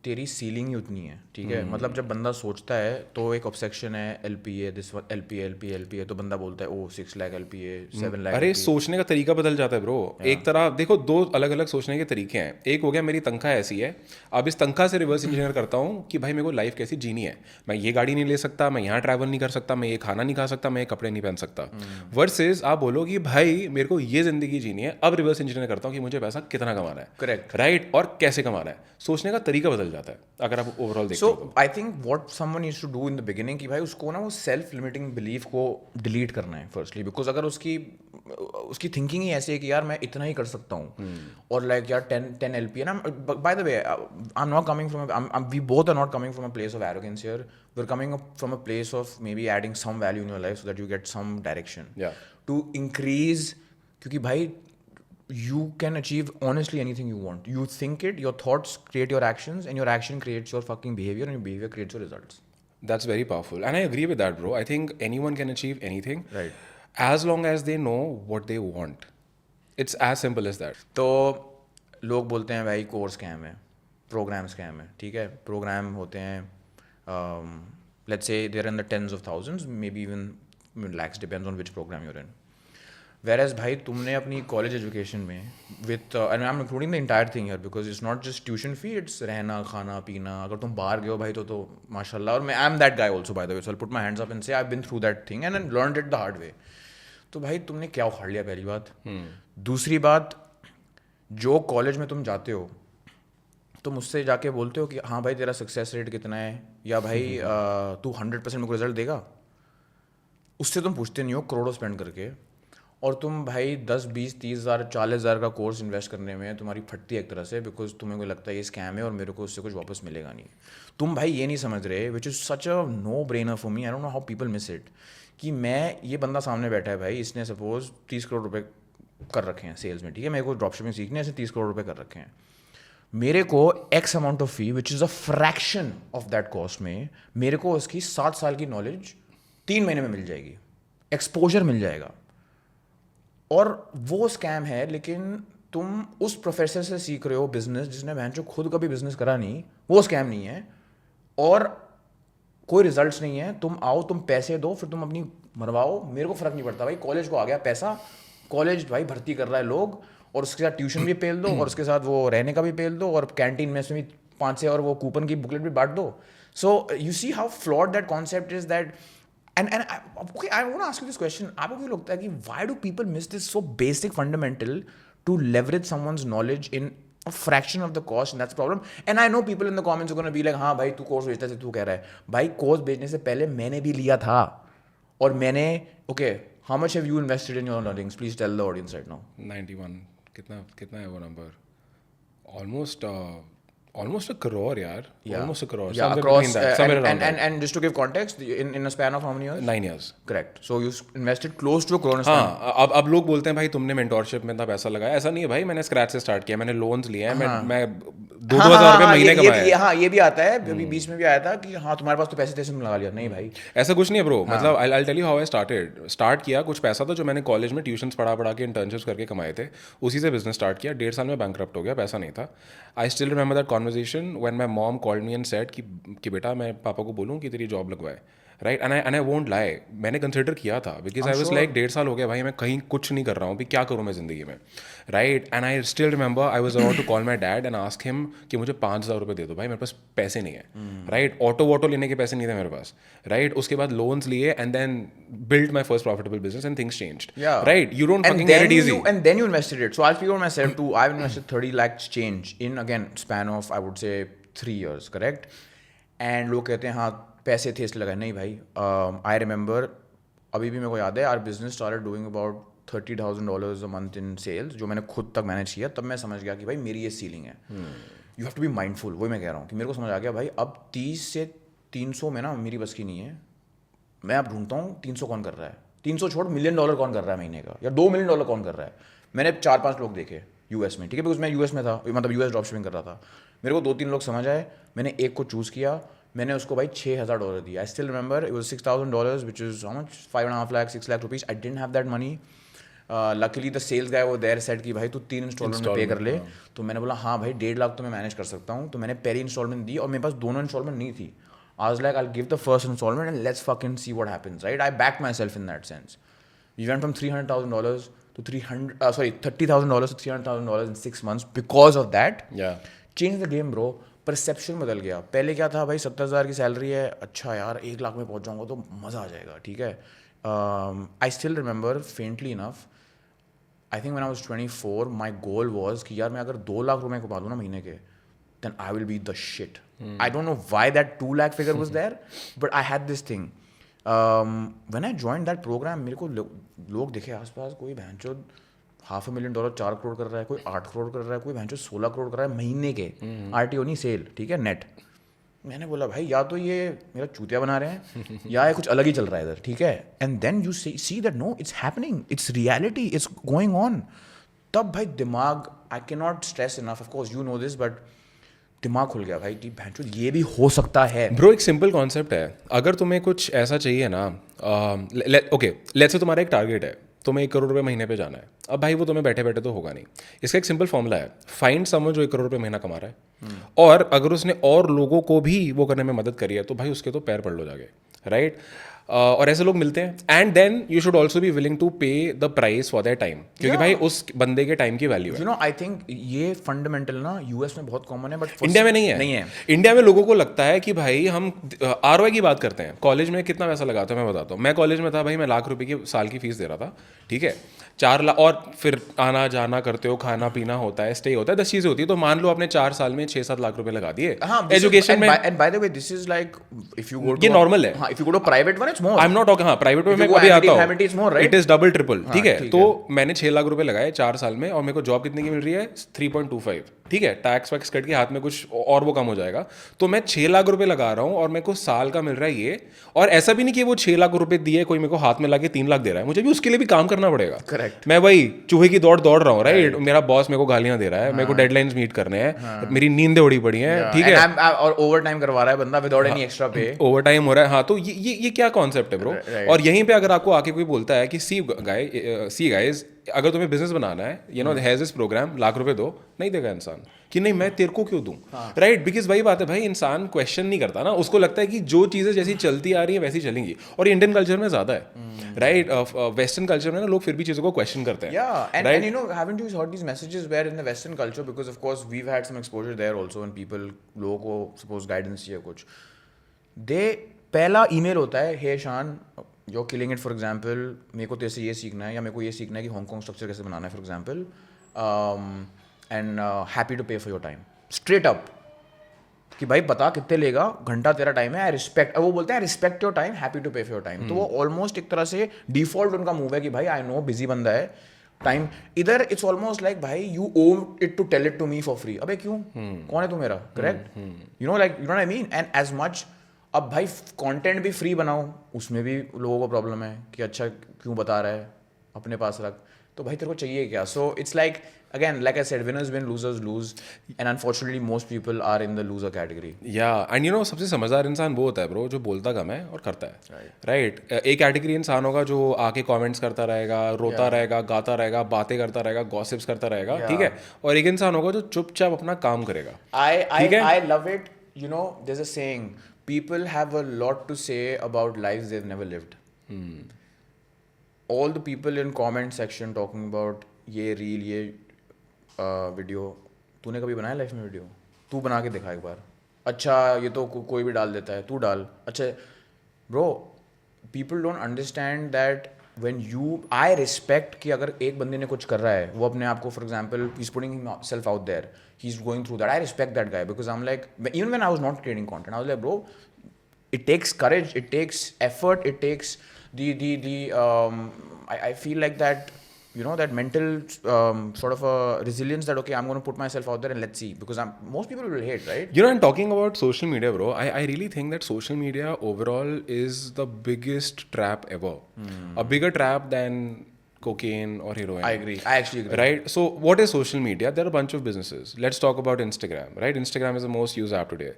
तेरी सीलिंग ही उतनी है, ठीक है. मतलब जब बंदा सोचता है तो एक ऑब्सेक्शन है, LPA दिस LPA, तो बंदा बोलता है ओ 6 लाख LPA, 7 लाख. अरे सोचने का तरीका बदल जाता है ब्रो. एक तरह देखो, 2 अलग अलग सोचने के तरीके हैं. एक हो गया मेरी तनख्वाह ऐसी है, अब इस तनख्वाह से रिवर्स इंजीनियर करता हूँ कि भाई मेरे को लाइफ कैसी जीनी है. मैं ये गाड़ी नहीं ले सकता, मैं यहाँ ट्रैवल नहीं कर सकता, मैं ये खाना नहीं खा सकता, मैं ये कपड़े नहीं पहन सकता. वर्सेज आप बोलो कि भाई मेरे को ये जिंदगी जीनी है, अब रिवर्स इंजीनियर करता हूँ कि मुझे पैसा कितना कमाना है. Correct, right. और कैसे कमाना है, सोचने का तरीका बदल जाता है अगर आप ओवरऑल देखते हो. So I think what someone needs to do in the beginning कि भाई उसको ना वो सेल्फ लिमिटिंग बिलीफ को डिलीट करना है फर्स्टली. बिकॉज अगर उसकी थिंकिंग ही ऐसी है कि यार मैं इतना ही कर सकता हूँ, और लाइक यार 10 LPA ना. By the way, I am not coming from, we both are not coming from a place of arrogance here. We are coming from a place of maybe adding some value in your life so that you get some direction to increase. क्योंकि भाई you can achieve honestly anything you want. You think it, your thoughts create your actions, and your action creates your fucking behavior, and your behavior creates your results. That's very powerful, and I agree with that, bro. I think anyone can achieve anything, right, as long as they know what they want. It's as simple as that. तो लोग बोलते हैं भाई course scam है, programme scam है, ठीक है. Programme होते हैं, let's say they're in the tens of thousands, maybe even lakhs, depends on which program you're in. Whereas भाई तुमने अपनी कॉलेज एजुकेशन में with, and I am including the entire thing here because it's not just tuition fee, it's रहना खाना पीना. अगर तुम बाहर गए हो भाई तो माशाल्लाह. और मैं I am that guy also by the way, so I put my hands up and say I have been through that thing and learned it the hard way. तो भाई तुमने क्या उखाड़ लिया, पहली बात. दूसरी बात, जो कॉलेज में तुम जाते हो तुम उससे जाके बोलते हो कि हाँ भाई तेरा सक्सेस रेट कितना है, या भाई तू 100% मेरे को रिजल्ट देगा. उससे तुम पूछते नहीं हो करोड़ों स्पेंड करके, और तुम भाई 10, 20, 30 हज़ार 40 हज़ार का कोर्स इन्वेस्ट करने में तुम्हारी फटती है एक तरह से, बिकॉज तुम्हें को लगता है ये स्कैम है और मेरे को उससे कुछ वापस मिलेगा नहीं. तुम भाई ये नहीं समझ रहे, which is such a no brainer for me, I don't know how people miss it, कि मैं ये बंदा सामने बैठा है भाई, इसने सपोज 30 करोड़ रुपये कर रखे हैं सेल्स में, ठीक है. मेरे को ड्रॉपशिपिंग सीखने ऐसे 30 करोड़ रुपये कर रखे हैं. मेरे को x amount of fee which is a fraction of that cost में मेरे को उसकी 7 साल की नॉलेज 3 महीने में मिल जाएगी, एक्सपोजर मिल जाएगा. और वो स्कैम है, लेकिन तुम उस प्रोफेसर से सीख रहे हो बिजनेस जिसने बहन जो खुद कभी बिजनेस करा नहीं. वो स्कैम नहीं है और कोई रिजल्ट्स नहीं है. तुम आओ, तुम पैसे दो, फिर तुम अपनी मरवाओ, मेरे को फर्क नहीं पड़ता भाई. कॉलेज को आ गया पैसा, कॉलेज भाई भर्ती कर रहा है लोग, और उसके साथ ट्यूशन भी पेल दो, और उसके साथ वो रहने का भी पेल दो, और कैंटीन में भी 5 से और वो कूपन की बुकलेट भी बांट दो. So you see how flawed that concept is that. And okay, I want to ask you this question. आपको क्यों लगता है कि why do people miss this so basic fundamental to leverage someone's knowledge in a fraction of the cost, and that's the problem. And I know people in the comments are going to be like, हाँ भाई तू course बेचता है, तू कह रहा है भाई कोर्स बेचने से पहले मैंने भी लिया था, और मैंने okay, how much have you invested in your learnings? Please tell the audience right now. 91 कितना है वो नंबर? Almost a crore यार. Almost a crore. Yeah, Somewhere across between that. Somewhere around that. and just to give context, in a span of how many years? 9 years. Correct. So you invested close to a crore in a span. हाँ, अब लोग बोलते हैं भाई तुमने mentorship में इतना पैसा लगाया. ऐसा नहीं है भाई, मैंने स्क्रैच से स्टार्ट किया, मैंने लोन्स लिए हैं, मैं 2,000 रुपये महीने कमाए. हाँ, ये भी आता है, अभी बीच में भी आया था कि हाँ तुम्हारे पास तो पैसे थे, तुमने लगा लिया. नहीं भाई, ऐसा कुछ नहीं है ब्रो. मतलब I'll tell you how I started. Start किया, कुछ पैसा था जो मैंने कॉलेज में ट्यूशन्स पढ़ा के इंटर्नशिप्स करके कमाए थे, उसी से बिजनेस स्टार्ट किया. 1.5 साल में बैंकरप्ट हो गया, पैसा नहीं था. आई still remember that conversation when my mom called me and said कि बेटा मैं पापा को बोलूँ कि तेरी जॉब लगवाए, right. And I won't lie, मैंने कंसिडर किया था बिकॉज आई वाज लाइक 1.5 साल हो गया भाई, मैं कहीं कुछ नहीं कर रहा हूँ, भी क्या करूँ मैं ज़िंदगी में, right. And I still remember I was about to call my dad and ask him कि मुझे 5,000 रुपये दे दो भाई, मेरे पास पैसे नहीं है, राइट. ऑटो वोटो लेने के पैसे नहीं थे मेरे पास, राइट. उसके बाद लोन्स लिए and then built my first profitable business and things changed. Yeah. Right? You don't fucking get it easy. And then you invested it. So I'll speak on myself too. I've invested 30 lakhs change in, again, span of, I would say, 3 years, correct? And लोग कहते हैं हाँ पैसे थे इसलिए लगाए. नहीं भाई, I remember, अभी भी मेरे को याद है, our business started doing about $30,000 a month in sales, जो मैंने खुद तक मैनेज किया. तब मैं समझ गया कि भाई मेरी ये सीलिंग है. You have to be mindful. वही मैं कह रहा हूँ कि मेरे को समझ आ गया भाई अब 30 से 300 में ना मेरी बस की नहीं है. मैं अब ढूंढता हूँ 300 कौन कर रहा है, 300 छोड़ $1 million कौन कर रहा है महीने का, या $2 million कौन कर रहा है. मैंने 4-5 लोग देखे यूएस में, ठीक है, बिकॉज मैं यूएस में था, मतलब यूएस ड्रॉपशिपिंग कर रहा था. मेरे को 2-3 लोग समझ आए, मैंने एक को चूज़ किया, मैंने उसको भाई $6,000 दिया. I still remember it was $6,000 which is how much, 5.5 lakh 6 lakh rupees. I didn't have that money. Luckily the sales guy वो देयर सेड कि भाई तू 3 इंस्टॉलमेंट में पे कर ले. तो मैंने बोला हाँ भाई 1.5 लाख तो मैं मैनेज कर सकता हूँ. तो मैंने पहली इंस्टॉलमेंट दी और मेरे पास दोनों इंस्टॉलमेंट नहीं थी. I was like, I'll give the first installment and let's fucking see what happens, right? I backed myself in that sense. We went from $300,000 to $30,000 to $300,000 in 6 months because of that. Yeah. Change the game, bro. Perception बदल गया. पहले क्या था भाई, 70,000 की salary है, अच्छा यार 1 लाख में पहुंच जाऊंगा तो मज़ा आ जाएगा, ठीक है. I still remember faintly enough, I think when I was 24, my goal was कि यार मैं अगर 2 लाख रुपए कमा दूँ ना महीने के, then I will be the shit. I don't know why that 2 lakh figure was there, but I had this thing. When I joined that program, मेरे को लोग दिखे आसपास, कोई भैंचो $500,000 4 करोड़ कर रहा है, कोई 8 करोड़ कर रहा है, कोई भैंचो 16 करोड़ कर रहा है महीने के. RTO नहीं, सेल, ठीक है, नेट. मैंने बोला भाई या तो ये मेरा चूतिया बना रहे हैं या ये कुछ अलग ही चल रहा है इधर, ठीक है. And then you see that no, it's happening, it's reality, it's going on. तब भाई दिमाग, I can not stress enough, of course you know this, but दिमाग खुल गया भाई कि भैंचो ये भी हो सकता है. ब्रो एक सिंपल कॉन्सेप्ट है, अगर तुम्हें कुछ ऐसा चाहिए ना, ओके लेट्स से तुम्हारा एक टारगेट है, तुम्हें 1 करोड़ रुपये महीने पे जाना है. अब भाई वो तुम्हें बैठे बैठे तो होगा नहीं. इसका एक सिंपल फॉर्मूला है, फाइंड समवन जो 1 करोड़ रुपये महीना कमा रहा है, और अगर उसने और लोगों को भी वो करने में मदद करी है तो भाई उसके तो पैर पड़ लो जाके, राइट. और ऐसे लोग मिलते हैं. And then you should also be willing to pay the price for that time, क्योंकि भाई उस बंदे के टाइम की वैल्यू है. यू नो आई थिंक ये फंडामेंटल ना यूएस में बहुत कॉमन है, बट इंडिया में नहीं है. इंडिया में लोगों को लगता है कि भाई हम ROI की बात करते हैं. कॉलेज में कितना पैसा लगाता है मैं बताता हूँ. मैं कॉलेज में था भाई, मैं ₹1,00,000 की साल की फीस दे रहा था, ठीक है. 4 लाख, और फिर आना जाना करते हो, खाना पीना होता है, स्टे होता है, 10 चीज़ें होती है. तो मान लो आपने 4 साल में 6-7 लाख रुपए लगा दिए एजुकेशन में. And by the way this is like if you go to, ये नॉर्मल है. हां, if you go to private one it's more. I am not talking, हाँ प्राइवेट में मैं अभी आता हूँ, इट इज डबल ट्रिपल, ठीक है. तो मैंने 6 लाख रुपए लगाए 4 साल में, और मेरे को जॉब कितने की मिल रही है, 3.25, ठीक है. टैक्स वैक्स कट के हाथ में कुछ और वो कम हो जाएगा. तो मैं 6 लाख रुपए लगा रहा हूँ और मेरे को साल का मिल रहा है ये. और ऐसा भी नहीं कि वो 6 लाख रुपए दिए कोई मेरे को हाथ में लाके 3 लाख दे रहा है, मुझे भी उसके लिए भी काम करना पड़ेगा. करेक्ट. मैं वही चूहे की दौड़ रहा हूँ, राइट. मेरा बॉस मेरे को गालियां दे रहा है, मेरे को डेडलाइंस मीट करने हैं, मेरी नींदें उड़ी पड़ी हैं, ठीक है, और ओवर टाइम करवा रहा है बंदा विदाउट एनी एक्स्ट्रा पे, ओवर टाइम हो रहा है. हाँ, तो ये क्या कॉन्सेप्ट है ब्रो. और यहीं पे अगर आपको आके कोई बोलता है कि सी गाइस अगर तुम्हें बिजनेस बनाना है, you know has this program, ₹1,00,000 दो, नहीं देगा इंसान कि नहीं मैं तेरे को क्यों दूं, राइट. बिकॉज वही बात है भाई, इंसान क्वेश्चन नहीं करता ना, उसको लगता है कि जो चीज़ें जैसी चलती आ रही है वैसी चलेंगी. और इंडियन कल्चर में ज़्यादा है, राइट. वेस्टर्न कल्चर में ना लोग फिर भी चीज़ों को क्वेश्चन करते हैं. And you know, haven't you heard these messages where in the Western culture, because of course we've had some exposure there also, and people लोगों को suppose guidance चाहिए कुछ, they पहला ईमेल होता है, हे शान you're killing it, for example, मेरे को तेरे से ये सीखना है, या मेरे को ये सीखना है कि हांगकांग स्ट्रक्चर कैसे बनाना है, for example. and happy to pay for your time. Straight up. कि भाई बता कितने लेगा, घंटा तेरा टाइम है, आई रिस्पेक्ट, वो बोलते हैं respect your time, happy to pay for your time. तो वो ऑलमोस्ट एक तरह से डिफॉल्ट उनका मूव है कि भाई आई नो बिजी बंदा है, टाइम इधर इट्स ऑलमोस्ट लाइक भाई you owe it to tell it to me for free. अबे क्यों, कौन है तू मेरा, correct, you know like you know what I mean. And as much अब भाई कंटेंट भी फ्री बनाओ, उसमें भी लोगों को प्रॉब्लम है कि अच्छा क्यों बता रहा है, अपने पास रख. तो भाई तेरे को चाहिए क्या? So it's like again, like I said, winners win, losers lose, and unfortunately most people are in the loser category. Yeah, and you know सबसे समझदार इंसान वो होता है ब्रो जो बोलता कम है और करता है, राइट. एक कैटेगरी इंसान होगा जो आके कमेंट्स करता रहेगा, रोता रहेगा, गाता रहेगा, बातें करता रहेगा, गॉसिप्स करता रहेगा, ठीक है. और एक इंसान होगा जो चुपचाप अपना काम करेगा. I love it. You know, there's a saying, people have a lot to say about lives they've never lived. All the people in comment section talking about ये रील, ये वीडियो, तूने कभी बनाया लाइफ में वीडियो? तू बना के दिखा एक बार. अच्छा ये तो कोई भी डाल देता है, तू डाल. अच्छा bro, people don't understand that when you, I respect कि अगर एक बंदे ने कुछ कर रहा है, वो अपने आप को, for example he is putting himself out there, he is going through that, I respect that guy because I am like, even when I was not creating content I was like bro, it takes courage, it takes effort, it takes I feel like that, you know, that mental sort of a resilience that okay, I'm going to put myself out there and let's see, because most people will hate, right? You know, and talking about social media, bro, I really think that social media overall is the biggest trap ever. A bigger trap than cocaine or heroin. I agree. I actually agree. Right? So what is social media? There are a bunch of businesses. Let's talk about Instagram, right? Instagram is the most used app today.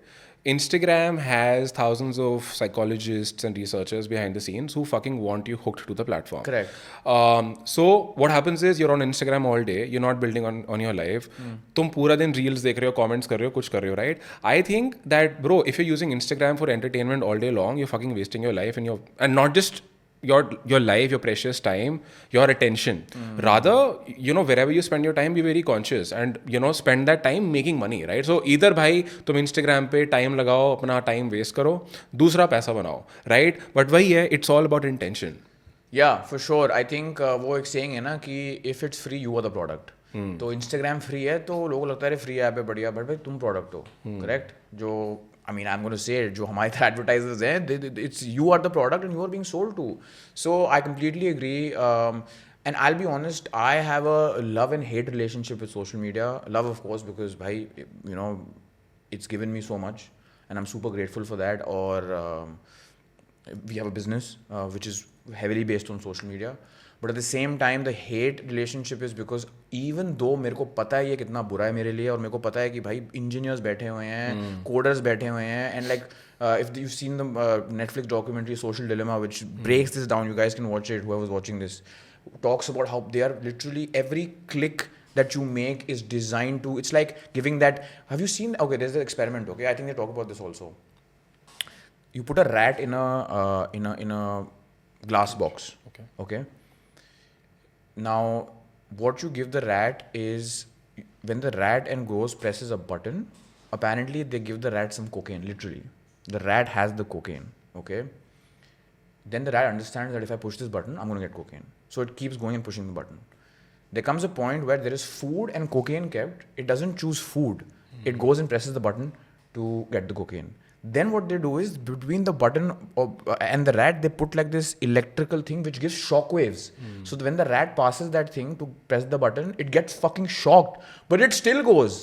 Instagram has thousands of psychologists and researchers behind the scenes who fucking want you hooked to the platform. Correct. So what happens is you're on Instagram all day, you're not building on your life. तुम पूरा दिन reels देख रहे हो, comments कर रहे हो, कुछ कर रहे हो, right? I think that, bro, if you're using Instagram for entertainment all day long, you're fucking wasting your life and not just your life, your precious time, your attention. Rather, you know, wherever you spend your time, be very conscious and, you know, spend that time making money, right? So either भाई तुम Instagram पे time लगाओ, अपना time waste करो, दूसरा पैसा बनाओ, right? But वही है, it's all about intention. Yeah, for sure. I think वो एक saying है ना कि if it's free, you are the product. तो Instagram free है तो लोगों को लगता है free ऐप है बढ़िया, but भाई तुम product हो, correct? जो I mean, I'm going to say it, जो हमारे advertisers हैं, it's you are the product and you are being sold to. So I completely agree. And I'll be honest, I have a love and hate relationship with social media. Love, of course, because bhai, you know, it's given me so much, and I'm super grateful for that. Or we have a business which is heavily based on social media. But at the same time, the hate relationship is because even though मेरे को पता है ये कितना बुरा है मेरे लिए, और मेरे को पता है कि भाई इंजीनियर्स बैठे हुए हैं, कोडर्स बैठे हुए हैं, and like if you've seen the Netflix documentary Social Dilemma, which breaks this down, you guys can watch it, whoever's watching this, talks about how they are literally, every click that you make is designed to, it's like giving that, have you seen, okay, there's an experiment, okay, I think they talk about this also. You put a rat in a glass box, okay? Now, what you give the rat is, when the rat and goes presses a button, apparently they give the rat some cocaine, literally. The rat has the cocaine, okay? Then the rat understands that if I push this button, I'm going to get cocaine. So it keeps going and pushing the button. There comes a point where there is food and cocaine kept. It doesn't choose food. It goes and presses the button to get the cocaine. Then what they do is, between the button and the rat, they put like this electrical thing which gives shock waves. So when the rat passes that thing to press the button, it gets fucking shocked, but it still goes.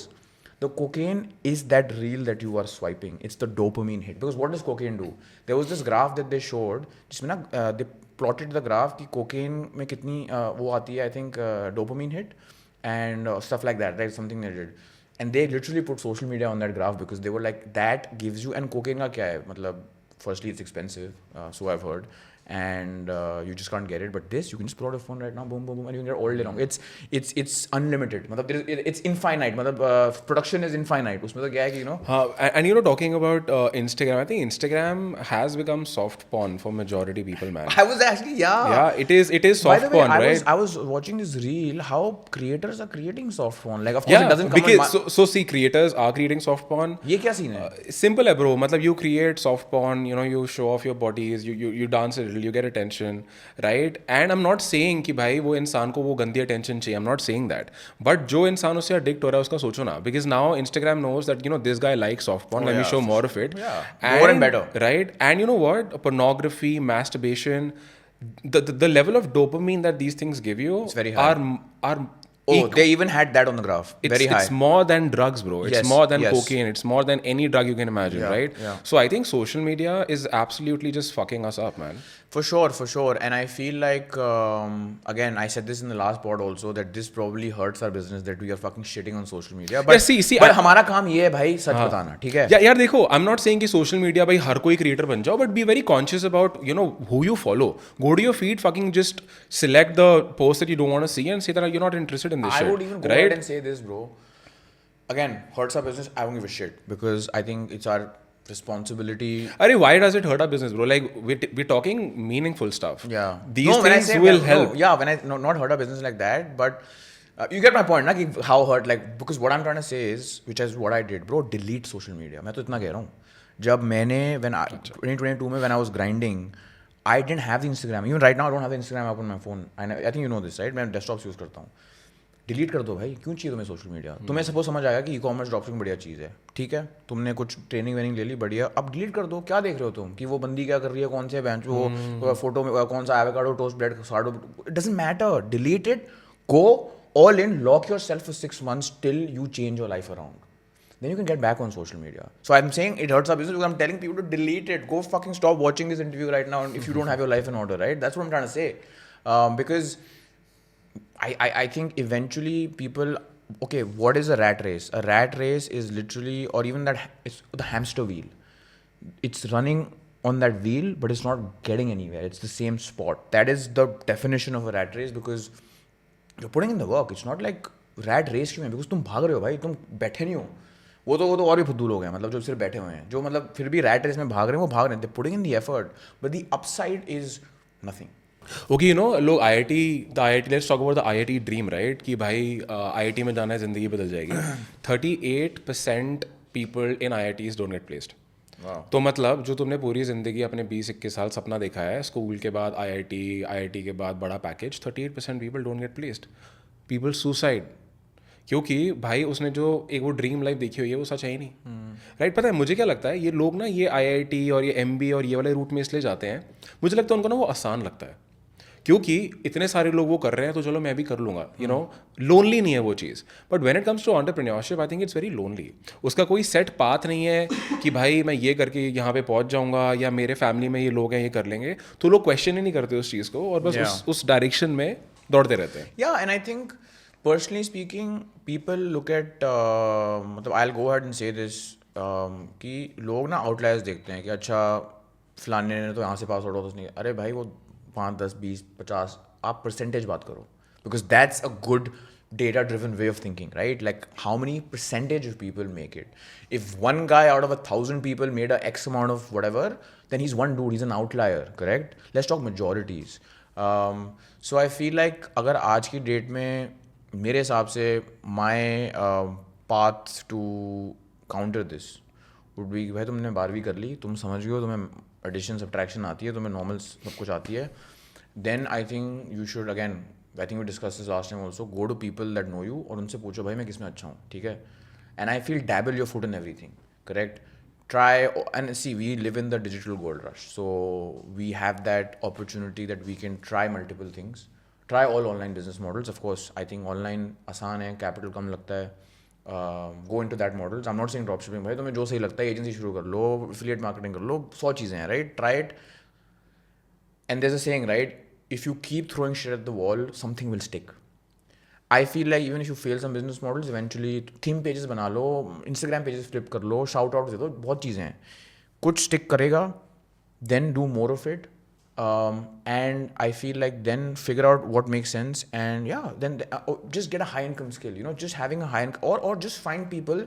The cocaine is that reel that you are swiping. It's the dopamine hit. Because what does cocaine do? There was this graph that they showed, जिसमें ना they plotted the graph कि cocaine में कितनी वो आती है, I think dopamine hit and stuff like that, right? Something they did. And they literally put social media on that graph because they were like, that gives you, and cocaine का क्या है? मतलब, firstly it's expensive, so I've heard, and you just can't get it. But this, you can just pull out your phone right now, boom, boom, boom, and you can get it all day long. It's unlimited. मतलब, it's infinite. मतलब, production is infinite. उसमें तो क्या है कि, you know. And you know, talking about Instagram, I think Instagram has become soft porn for majority people, man. I was actually, yeah, it is soft By the way, porn, right? I was watching this reel how creators are creating soft porn. Like, of course, it doesn't come because so see, creators are creating soft porn. ये क्या scene है? Simple है, bro. मतलब, you create soft porn, you know, you show off your bodies, you dance a little material, you get attention, right? And I'm not saying कि भाई वो इंसान को वो गंदी attention चाहिए. I'm not saying that. But जो इंसान उससे addict हो रहा है उसका सोचो ना. Because now Instagram knows that this guy likes soft porn. Let me show more of it. Yeah, more and better. Right? And you know what? Pornography, masturbation, the level of dopamine that these things give you it's very high. are they even had that on the graph. Very high. It's more than drugs, bro. It's Yes, more than yes. cocaine. It's more than any drug you can imagine, right? Yeah. So I think social media is absolutely just fucking us up, man. For sure. And I feel like, again, I said this in the last pod also, that this probably hurts our business, that we are fucking shitting on social media. But, see, but हमारा काम ये है भाई सच बताना, ठीक है? Yeah, यार देखो, I'm not saying कि social media भाई हर कोई creator बन जाओ, but be very conscious about, who you follow. Go to your feed, fucking just select the post that you don't want to see and say that you're not interested in this shit. I would even go ahead and say this, bro. Again, hurts our business, I don't give a shit. Because I think it's our responsibility. Arey, why does it hurt our business, bro? Like, we're talking meaningful stuff. Yeah. These things will help. Not hurt our business like that, but you get my point, na, कि how hurt, like, because what I'm trying to say is, which is what I did, bro, delete social media. मैं तो इतना कह रहा हूँ. जब मैंने, 2022 में, when I was grinding, I didn't have the Instagram. Even right now, I don't have the Instagram app on my phone. I think you know this, right? मैं डेस्कटॉप यूज़ करता हूँ. डिलीट कर दो भाई, क्यों चाहिए तुम्हें सोशल मीडिया? तुम्हें सपोज समझ आएगा कि e-commerce ड्रॉपशिपिंग बढ़िया चीज़ है, ठीक है, तुमने कुछ ट्रेनिंग वेनिंग ले ली, बढ़िया, अब डिलीट कर दो. क्या देख रहे हो तुम कि वो बंदी क्या कर रही है, कौन से बेंच वो फोटो में कौन सा avocado toast bread sourdough, it doesn't matter. Delete it, go all in, lock yourself for 6 months till you change your life around. Then you can get back on social media. So I'm saying it hurts our business because I'm telling people to delete it. Go fucking stop watching this interview right now if you don't have your life in order, right? That's what I'm trying to say. Because I think eventually people, okay, what is a rat race? A rat race is literally, or even that, it's the hamster wheel. It's running on that wheel, but it's not getting anywhere. It's the same spot. That is the definition of a rat race because you're putting in the work. It's not like rat race क्यों है? Because तुम भाग रहे हो भाई, तुम बैठे नहीं हो. वो तो और भी फुद्दू लोग हैं, मतलब जो सिर्फ बैठे हुए हैं, जो मतलब फिर भी rat race में भाग रहे हैं, वो भाग रहे हैं. They're putting in the effort, but the upside is nothing. Okay, लोग let's talk about the IIT dream, right? कि भाई IIT में जाना है, ज़िंदगी बदल जाएगी. 38% people in IITs don't get placed. Wow. तो मतलब जो तुमने पूरी ज़िंदगी अपने 20-21 साल सपना देखा है, स्कूल के बाद IIT के बाद बड़ा package, 38% people don't get placed. People suicide. क्योंकि भाई उसने जो एक वो ड्रीम लाइफ देखी हुई है वो सच है ही नहीं. राइट? पता है मुझे क्या लगता है, ये लोग ना ये IIT और ये MBA और ये वाले रूट में इसलिए जाते हैं, मुझे लगता है उनको ना वो आसान लगता है क्योंकि इतने सारे लोग वो कर रहे हैं तो चलो मैं भी कर लूँगा. लोनली नहीं है वो चीज़. But when it comes to entrepreneurship I think it's very lonely. उसका कोई सेट पाथ नहीं है कि भाई मैं ये करके यहाँ पे पहुँच जाऊँगा या मेरे फैमिली में ये लोग हैं ये कर लेंगे, तो लोग क्वेश्चन ही नहीं करते उस चीज़ को और बस उस डायरेक्शन में दौड़ते रहते हैं. Yeah, and I think personally speaking, people look at मतलब I'll go ahead and say this कि लोग ना आउटलायर्स देखते हैं कि अच्छा फलाने ने तो यहाँ से पास आउट होता नहीं. अरे भाई वो 5, 10, 20, 50 आप परसेंटेज बात करो, because that's a good data driven way of thinking, right? Like how many percentage of people make it? If one guy out of 1,000 people made a X amount of whatever, then he's one dude, he's an outlier, correct? Let's talk majorities. So I feel like अगर आज की date में मेरे हिसाब से my path to counter this would be भाई तुमने 12वीं कर ली, तुम समझ गए हो, तुम्हें एडिशन सब्ट्रैक्शन आती है, तुम्हें नॉर्मल सब कुछ आती है, then I think you should again, I think we discuss this last time also, go to people that know you और उनसे पूछो भाई मैं किस में अच्छा हूँ, ठीक है. And I feel dabble your foot in everything, correct. Try and see, we live in the digital gold rush, so we have that opportunity that we can try multiple things. Try all online business models. Of course, I think online आसान है, capital कम लगता है. Go into that models. I'm not saying dropshipping भाई, तुम्हें जो सही लगता है एजेंसी शुरू कर लो, affiliate marketing कर लो, 100 चीज़ें हैं, right? Try it. And there's a saying, right? If you keep throwing shit at the wall, something will stick. I feel like even if you fail some business models, eventually theme pages बना लो, Instagram pages flip कर लो, shout out दे दो, बहुत चीज़ें हैं. कुछ stick करेगा, then do more of it. And I feel like then figure out what makes sense, and yeah, then just get a high income skill, just having a high income, or just find people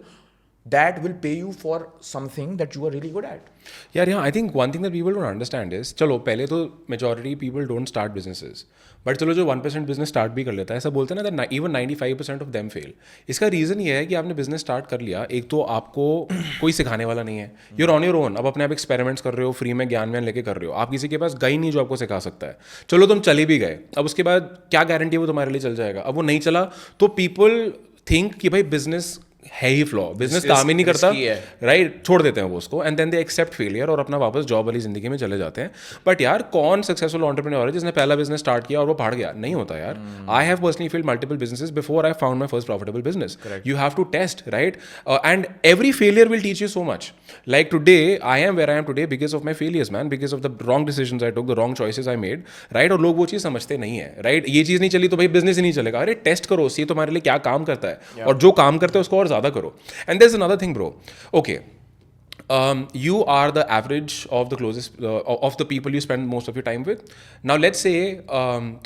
that will pay you for something that you are really good at. यार यहाँ I think one thing that people don't understand is, चलो पहले तो majority people don't start businesses, but चलो जो 1% business start भी कर लेता है, ऐसा बोलते हैं ना that even 95% of them fail. इसका रीज़न ये है कि आपने बिजनेस स्टार्ट कर लिया, एक तो आपको कोई सिखाने वाला नहीं है, यूर ऑन योर ओन, अब अपने आप एक्सपेरिमेंट्स कर रहे हो, फ्री में ज्ञान व्यान लेके कर रहे हो, आप किसी के पास गए नहीं जो आपको सिखा सकता है. चलो तुम चले भी गए, अब उसके बाद क्या गारंटी है वो तुम्हारे लिए चल जाएगा. अब वो नहीं चला तो पीपल थिंक कि भाई बिजनेस है ही फ्लॉ, बिजनेस काम ही नहीं करता, राइट, छोड़ देते हैं वो उसको, and then they accept failure और अपना वापस जॉब वाली जिंदगी में चले जाते हैं. बट यार कौन सक्सेसफुल एंटरप्रेन्योर है जिसने पहला बिजनेस स्टार्ट किया और वो पहाड़ गया? नहीं होता यार. I have personally failed multiple businesses before I found my first profitable business. You have to test, right, and every failure will teach you so much. Like today I am where I am today because of my failures man, because of the wrong decisions I took, the wrong choices I made, right. और लोग वो चीज़ समझते नहीं है, right. ये चीज़ नहीं चली तो भाई बिजनेस ही नहीं चलेगा. अरे टेस्ट करो, सी तुम्हारे लिए क्या काम करता है, और जो काम करता है उसको और ज़्यादा करो. And there's another thing, bro. Okay. You are the average of the closest of the people you spend most of your time with. Now let's say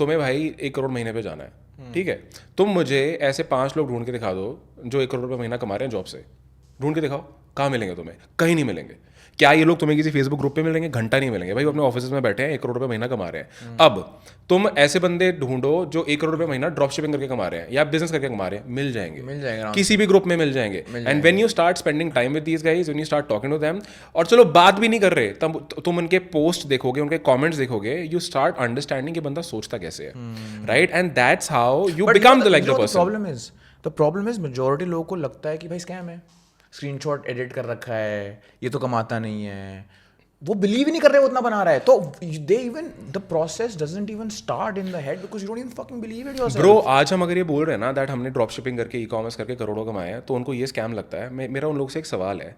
तुम्हें भाई 1 करोड़ महीने पे जाना है, ठीक है. तुम मुझे ऐसे 5 लोग ढूंढ के दिखा दो जो 1 करोड़ रुपये महीना कमा रहे हैं जॉब से. ढूंढ के दिखाओ, कहाँ मिलेंगे तुम्हें? कहीं नहीं मिलेंगे. क्या ये लोग तुम्हें किसी फेसबुक ग्रुप पे मिलेंगे? घंटा नहीं मिलेंगे भाई. वो अपने ऑफिस में बैठे हैं, 1 करोड़ रुपये महीना कमा रहे हैं. अब तुम ऐसे बंदे ढूंढो जो 1 करोड़ रुपये महीना ड्रॉप शिपिंग करके कमा रहे हैं या बिजनेस करके कमा रहे हैं, मिल जाएंगे किसी भी ग्रुप में मिल जाएंगे. And when you start spending time with these guys, when you start talking to them, और चलो बात भी नहीं कर रहे, तब तुम उनके पोस्ट देखोगे, उनके कमेंट्स देखोगे, यू स्टार्ट अंडरस्टैंडिंग कि बंदा सोचता कैसे है, right. And that's how you become the like the person. Problem is majority लोगों को लगता है कि भाई स्कैम है, स्क्रीनशॉट एडिट कर रखा है, ये तो कमाता नहीं है. वो बिलीव ही नहीं कर रहे वो उतना बना रहा है, तो they even the process doesn't even start in the head because you don't even fucking believe it yourself. Bro आज हम अगर ये बोल रहे हैं ना दैट हमने ड्रॉप शिपिंग करके ई कॉमर्स करके करोड़ों कमाए हैं, तो उनको ये स्कैम लगता है. मेरा उन लोगों से एक सवाल है,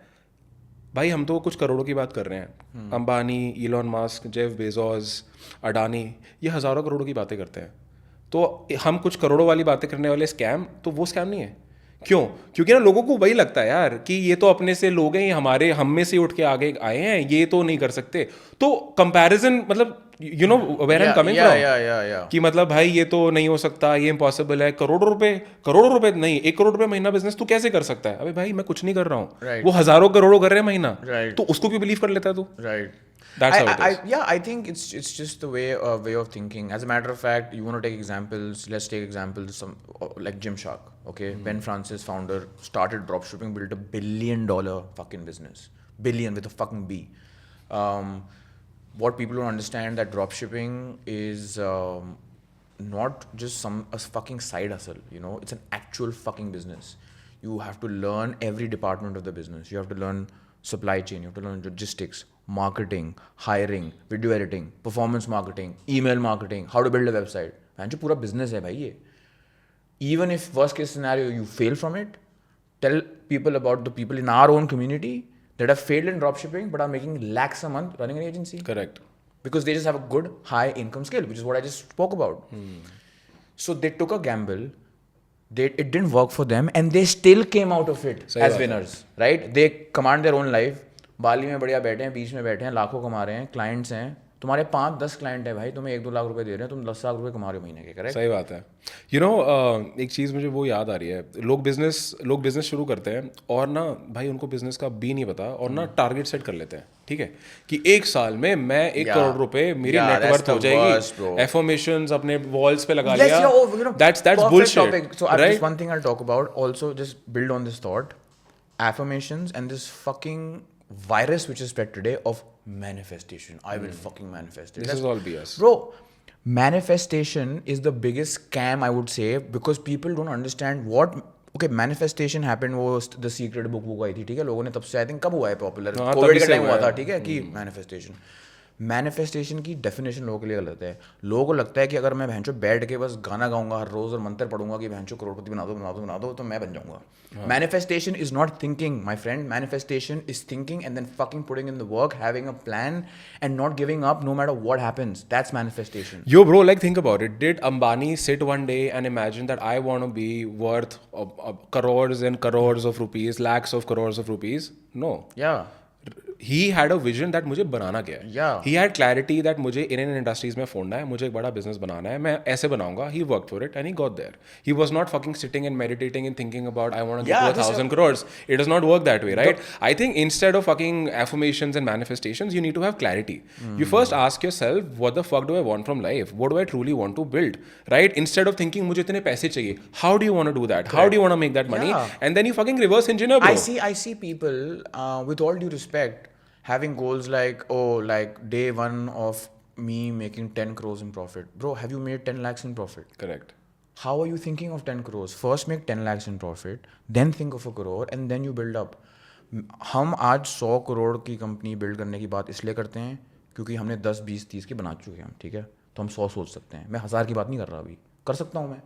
भाई हम तो कुछ करोड़ों की बात कर रहे हैं. Ambani, Elon Musk, Jeff Bezos, Adani, ये हज़ारों करोड़ों की बातें करते हैं. तो हम कुछ करोड़ों वाली बातें करने वाले स्कैम, तो वो स्कैम नहीं है. क्यों? क्योंकि ना लोगों को वही लगता है यार कि ये तो अपने से लोग हैं, ये हमारे हम में से उठ के आगे आए हैं, ये तो नहीं कर सकते. तो कंपैरिजन, मतलब you know where I am coming from, कि मतलब भाई ये तो नहीं हो सकता, ये इम्पॉसिबल है. करोड़ों रुपए नहीं, 1 करोड़ रुपए महीना बिजनेस तू कैसे कर सकता है? अबे भाई मैं कुछ नहीं कर रहा हूँ, वो हजारों करोड़ों कर रहे हैं महीना, तो उसको क्यों बिलीव कर लेता है तू? Right. That's how it is. I think it's just the way of thinking. As a matter of fact, you want to take examples. Let's take examples. Like Gymshark. Okay, Ben Francis, founder, started dropshipping, built $1 billion fucking business. Billion with a fucking B. What people don't understand that dropshipping is not just a fucking side hustle. You know, it's an actual fucking business. You have to learn every department of the business. You have to learn supply chain. You have to learn logistics, marketing, hiring, video editing, performance marketing, email marketing, how to build a website. Man, जो पूरा business है भाई ये. Even if worst case scenario you fail from it, tell people about the people in our own community that have failed in dropshipping but are making lakhs a month running an agency. Correct. Because they just have a good high income skill, which is what I just spoke about. So they took a gamble. It didn't work for them and they still came out of it as winners, right? They command their own life. बाली में बढ़िया बैठे हैं, बीच में बैठे हैं, लाखों कमा रहे हैं, क्लाइंट्स हैं. तुम्हारे 5-10 क्लाइंट है भाई, तुम्हें 1-2 लाख रुपए दे रहे हैं, तुम 10 लाख रुपए कमा रहे हो महीने के. करेक्ट? सही बात है. यू नो एक चीज़ मुझे वो याद आ रही है, लोग बिजनेस शुरू करते हैं और ना भाई उनको बिजनेस का बी नहीं पता, और ना टारगेट सेट कर लेते हैं, ठीक है, कि 1 साल में मैं 1 करोड़ रुपए मेरी नेटवर्थ हो जाएगी, एफर्मेशंस अपने वॉल्स पे लगा लिया. That's bullshit. So just one thing I'll talk about also, just build on this thought, affirmations and this fucking virus which is spread today of manifestation. I will fucking manifest it. This is all BS. Bro, manifestation is the biggest scam I would say, because people don't understand what. Okay, manifestation happened, वो The Secret book आई थी, ठीक है, लोगों ने तब से I think कब हुआ है पॉपुलर, कोविड का टाइम हुआ था, ठीक है, कि मैनिफेस्टेशन की डेफिनेशन लोगों के लिए गलत है. लोगों को लगता है कि अगर मैं भैंचो बैठ के बस गाना गाऊंगा हर रोज और मंत्र पढ़ूंगा कि भैंचो करोड़पति बना दो तो मैं बन जाऊंगा. Manifestation is not thinking my friend. Manifestation is thinking and then fucking putting in the work, having a plan and not giving up no matter what happens. That's manifestation. Yo bro, like think about it. Did Ambani sit one day and imagine that I want to be worth crores and crores of rupees, lakhs of crores of rupees? No. Yeah. he had a vision that मुझे बनाना क्या है. Yeah. He had clarity that मुझे इन industries में फोड़ना है, मुझे एक बड़ा business बनाना है, मैं ऐसे बनाऊंगा. He worked for it and he got there. He was not fucking sitting and meditating and thinking about I want to get Yeah, to 1,000 crores. It does not work that way, right? I think instead of fucking affirmations and manifestations, you need to have clarity. You first ask yourself, what the fuck do I want from life? What do I truly want to build, right? Instead of thinking मुझे इतने पैसे चाहिए, how do you want to do that? How do you want to make that money? Yeah. And then you fucking reverse engineer, bro. I see people, with all due respect, having goals like, like day one of me making 10 crores in profit. Bro, have you made 10 lakhs in profit? Correct. How are you thinking of 10 crores? First make 10 lakhs in profit, then think of a crore, and then you build up. हम आज 100 करोड़ की company build करने की बात इसलिए करते हैं क्योंकि हमने 10, 20, 30 की बना चुके हैं हम, ठीक है? तो हम 100 सोच सकते हैं. मैं 1000 की बात नहीं कर रहा अभी. कर सकता हूँ मैं.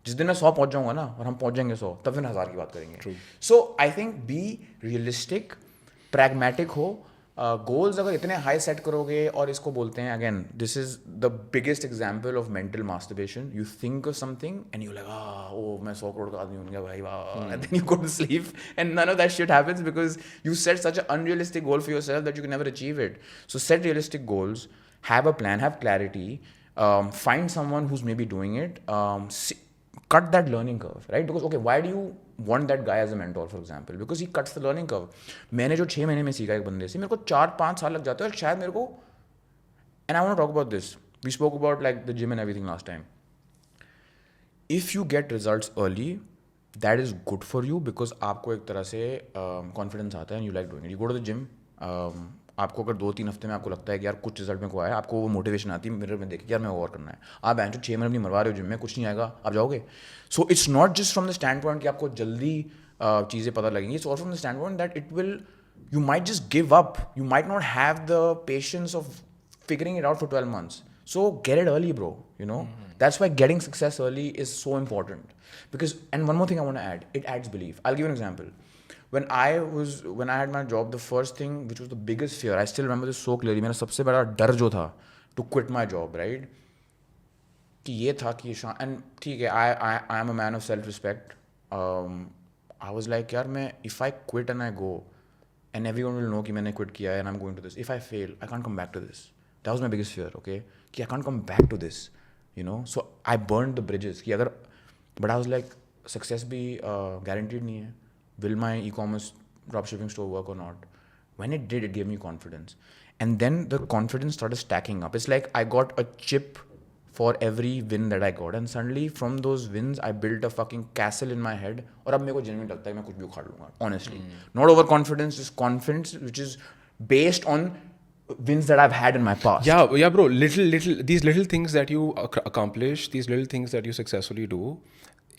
जिस दिन मैं 100 पहुँच जाऊँगा ना, और हम पहुँच जाएंगे 100, तब फिर 1000 की बात करेंगे. So I think be realistic, pragmatic हो. गोल्स अगर इतने हाई सेट करोगे, और इसको बोलते हैं again, this is the biggest example of mental masturbation. You think of something and you like मैं 100 करोड़ का आदमी बन गया भाई, वाह, and then you go to sleep and none of that shit happens because you set such a unrealistic goal for yourself that you can never achieve it. So set realistic goals, have a plan, have clarity, find someone who's maybe doing it, cut that learning curve, right? Because okay, why do you want that guy as a mentor, for example? Because he cuts the learning curve. मैंने जो 6 महीने में सीखा एक बंदे से, मेरे को 4-5 साल लग जाते हैं, और शायद मेरे को, and I want to talk about this. We spoke about like the gym and everything last time. If you get results early, that is good for you because आपको एक तरह से confidence आता है and you like doing it. You go to the gym, आपको अगर 2-3 हफ्ते में आपको लगता है कि यार कुछ रिजल्ट में को आया, आपको वो मोटिवेशन आती है मिरर में देख के यार मैं और करना है. आप बेंचो 6 महीने नहीं मरवा रहे हो जिम में, कुछ नहीं आएगा, आप जाओगे. So it's not just from the stand point कि आपको जल्दी चीज़ें पता लगेंगी. It's also from the stand point that it will, you might just give up, you might not have the patience of figuring it out for 12 months. So get it early, bro, you know. That's why getting success early is so important. Because, and one more thing I want to add, it adds belief. I'll give you an example. When I had my job, the first thing, which was the biggest fear, I still remember this so clearly, मेरा सबसे बड़ा डर जो था to quit my job, right? कि ये था कि and ठीक है, I am a man of self-respect. I was like यार मैं, if I quit and I go, and everyone will know कि मैंने quit किया है and I'm going to this. If I fail, I can't come back to this. That was my biggest fear, okay? कि I can't come back to this, you know? So I burned the bridges कि अगर, but I was like, success भी guaranteed नहीं है. Will my e-commerce dropshipping store work or not? When it did, it gave me confidence. And then the confidence started stacking up. It's like I got a chip for every win that I got. And suddenly from those wins, I built a fucking castle in my head. और अब मेरे को genuinely लगता है मैं कुछ भी उखाड़ लूँगा, honestly. Not overconfidence, just confidence which is based on wins that I've had in my past. Yeah, bro. These little things that you accomplish, these little things that you successfully do,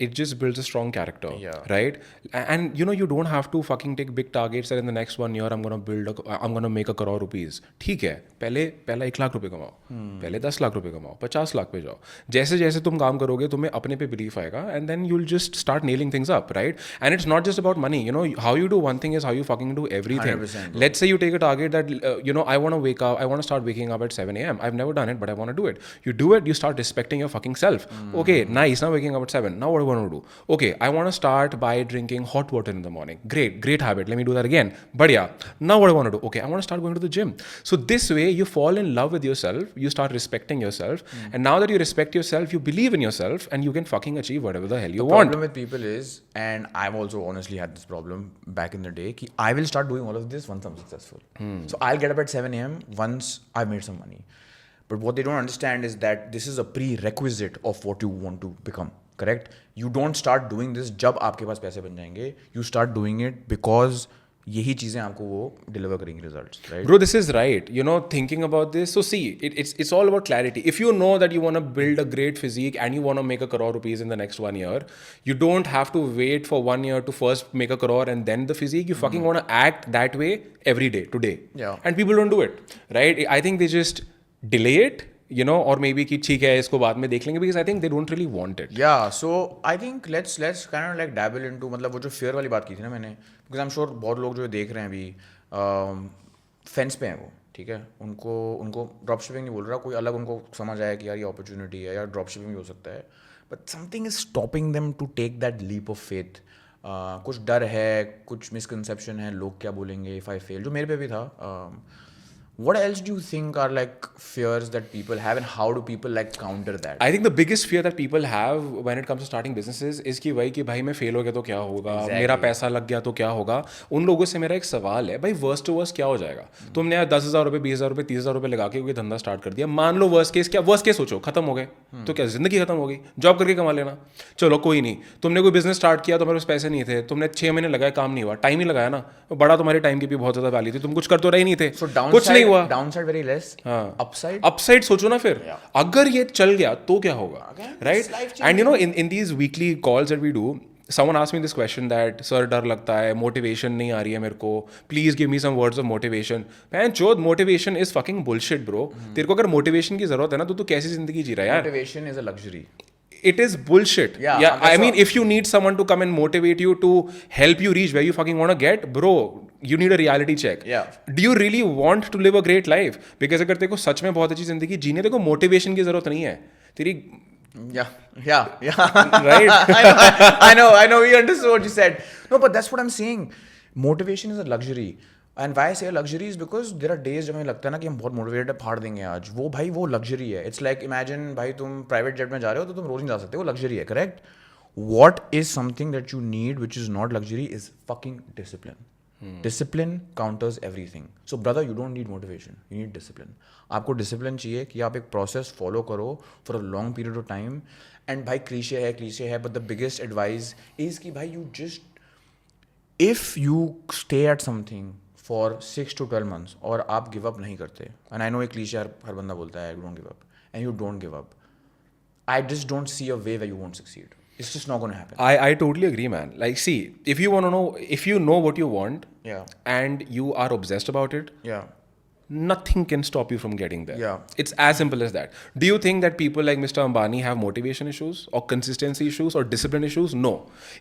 it just builds a strong character, right? And you know, you don't have to fucking take big targets that in the next 1 year I'm gonna make 1 crore rupees. ठीक है, पहले 1 लाख रुपए कमाओ, पहले 10 लाख रुपए कमाओ, 50 लाख पे जाओ. जैसे जैसे तुम काम करोगे, तुम्हें अपने पे belief आएगा, and then you'll just start nailing things up, right? And it's not just about money. You know, how you do one thing is how you fucking do everything. 100%. Let's say you take a target that you know, I want to start waking up at 7 a.m. I've never done it, but I want to do it. You do it, you start respecting your fucking self. Okay, nice. Now waking up at 7. Now what do I want to do? Okay, I want to start by drinking hot water in the morning. Great habit. Let me do that again. But yeah, now what I want to do? Okay, I want to start going to the gym. So this way, you fall in love with yourself. You start respecting yourself. And now that you respect yourself, you believe in yourself, and you can fucking achieve whatever the hell you want. The problem with people is, and I've also honestly had this problem back in the day, कि I will start doing all of this once I'm successful. So I'll get up at 7 a.m. once I've made some money. But what they don't understand is that this is a prerequisite of what you want to become. Correct? You don't start doing this जब आपके पास पैसे बन जाएंगे. You start doing it because यही चीज़ें आपको वो deliver करेंगी results, right? Bro, this is right. You know, thinking about this. So see, it's all about clarity. If you know that you want to build a great physique and you want to make 1 crore rupees in the next 1 year, you don't have to wait for 1 year to first make 1 crore and then the physique. You fucking want to act that way every day, today. Yeah. And people don't do it, right? I think they just delay it. You know, or maybe कि ठीक है इसको बाद में देख लेंगे, because I think they don't really want it. Yeah, so I think let's kind of like dabble into, मतलब वो जो fear वाली बात की थी ना मैंने, because I'm sure बहुत लोग जो देख रहे हैं अभी फेंस पे हैं वो, ठीक है, उनको ड्रॉपशिपिंग नहीं बोल रहा, कोई अलग उनको समझ आया कि यार ये अपॉर्चुनिटी है, यार ड्रॉपशिपिंग भी हो सकता है, but something is stopping them to take that leap of faith. कुछ डर है, कुछ मिसकंसेप्शन है, लोग क्या बोलेंगे इफ़ आई फेल, जो मेरे पे भी था. What else do you think are like fears that people have, and how do people like counter that? I think the biggest fear that people have when it comes to starting businesses is कि भाई मैं fail हो गया तो क्या होगा, मेरा पैसा लग गया तो क्या होगा. उन लोगों से मेरा एक सवाल है, भाई वर्स्ट टू वर्स्ट क्या हो जाएगा. तुमने यार 10,000 रुपये, 20,000 रुपये, 30,000 रुपये लगा के कोई धंधा स्टार्ट कर दिया, मान लो वर्स्ट केस, क्या वर्स्ट केस सोचो, खत्म हो गए तो क्या जिंदगी खत्म हो गई, जॉब करके कमा लेना. चलो कोई नहीं, तुमने कोई बिजनेस स्टार्ट किया, तुम्हारे पास पैसे नहीं थे, तुमने 6 महीने लगाए, काम नहीं हुआ, टाइम ही लगाया ना, बड़ा तुम्हारी टाइम की भी बहुत ज़्यादा वैल्यू थी, तुम कुछ कर तो रहे नहीं थे, कुछ नहीं हुआ. Downside very less. हाँ. Upside अपसाइड सोचो ना फिर. अगर ये चल गया तो क्या होगा, right. And you know in these weekly calls that we do, someone asked me this question that sir डर लगता है, मोटिवेशन नहीं आ रही है मेरे को, please give me some words of motivation. Man चोद, motivation is fucking bullshit bro. तेरे को अगर मोटिवेशन की जरूरत है ना तो तू कैसी जिंदगी जी रहा है यार. motivation is a luxury. It is bullshit. Yeah, I mean, if you need someone to come and motivate you to help you reach where you fucking want to get, bro, you need a reality check. Yeah. Do you really want to live a great life? Because अगर तेरे को सच में बहुत अच्छी जिंदगी जीने, तेरे को मोटिवेशन की जरूरत नहीं है. तेरी Yeah. Right? I know. We understood what you said. No, but that's what I'm saying. Motivation is a luxury. And why I say a luxury is because there are days जब हमें लगता है ना कि हम बहुत मोटिवेटेड है, फाड़ देंगे आज, वो भाई वो लग्जरी है. इट्स लाइक इमेजिन भाई तुम प्राइवेट जेट में जा रहे हो तो तुम रोज नहीं जा सकते, वो लग्जरी है, correct. What is something that you need which is not luxury is fucking discipline. Discipline counters everything. So brother, you don't need motivation, you need discipline. आपको discipline चाहिए कि आप एक process follow करो for a long period of time. And भाई cliché है, but the biggest advice is कि भाई you just, if you stay at something for 6 to 12 months और आप give up नहीं करते, and I know एक क्लीशे हर बंदा बोलता है, you don't give up, and you don't give up, I just don't see a way where you won't succeed. It's just not going to happen. I totally agree, man. Like, see, if you want to know, if you know what you want, and you are obsessed about it, nothing can stop you from getting there. Yeah. It's as simple as that. Do you think that people like Mr. Ambani have motivation issues or consistency issues or discipline issues? No.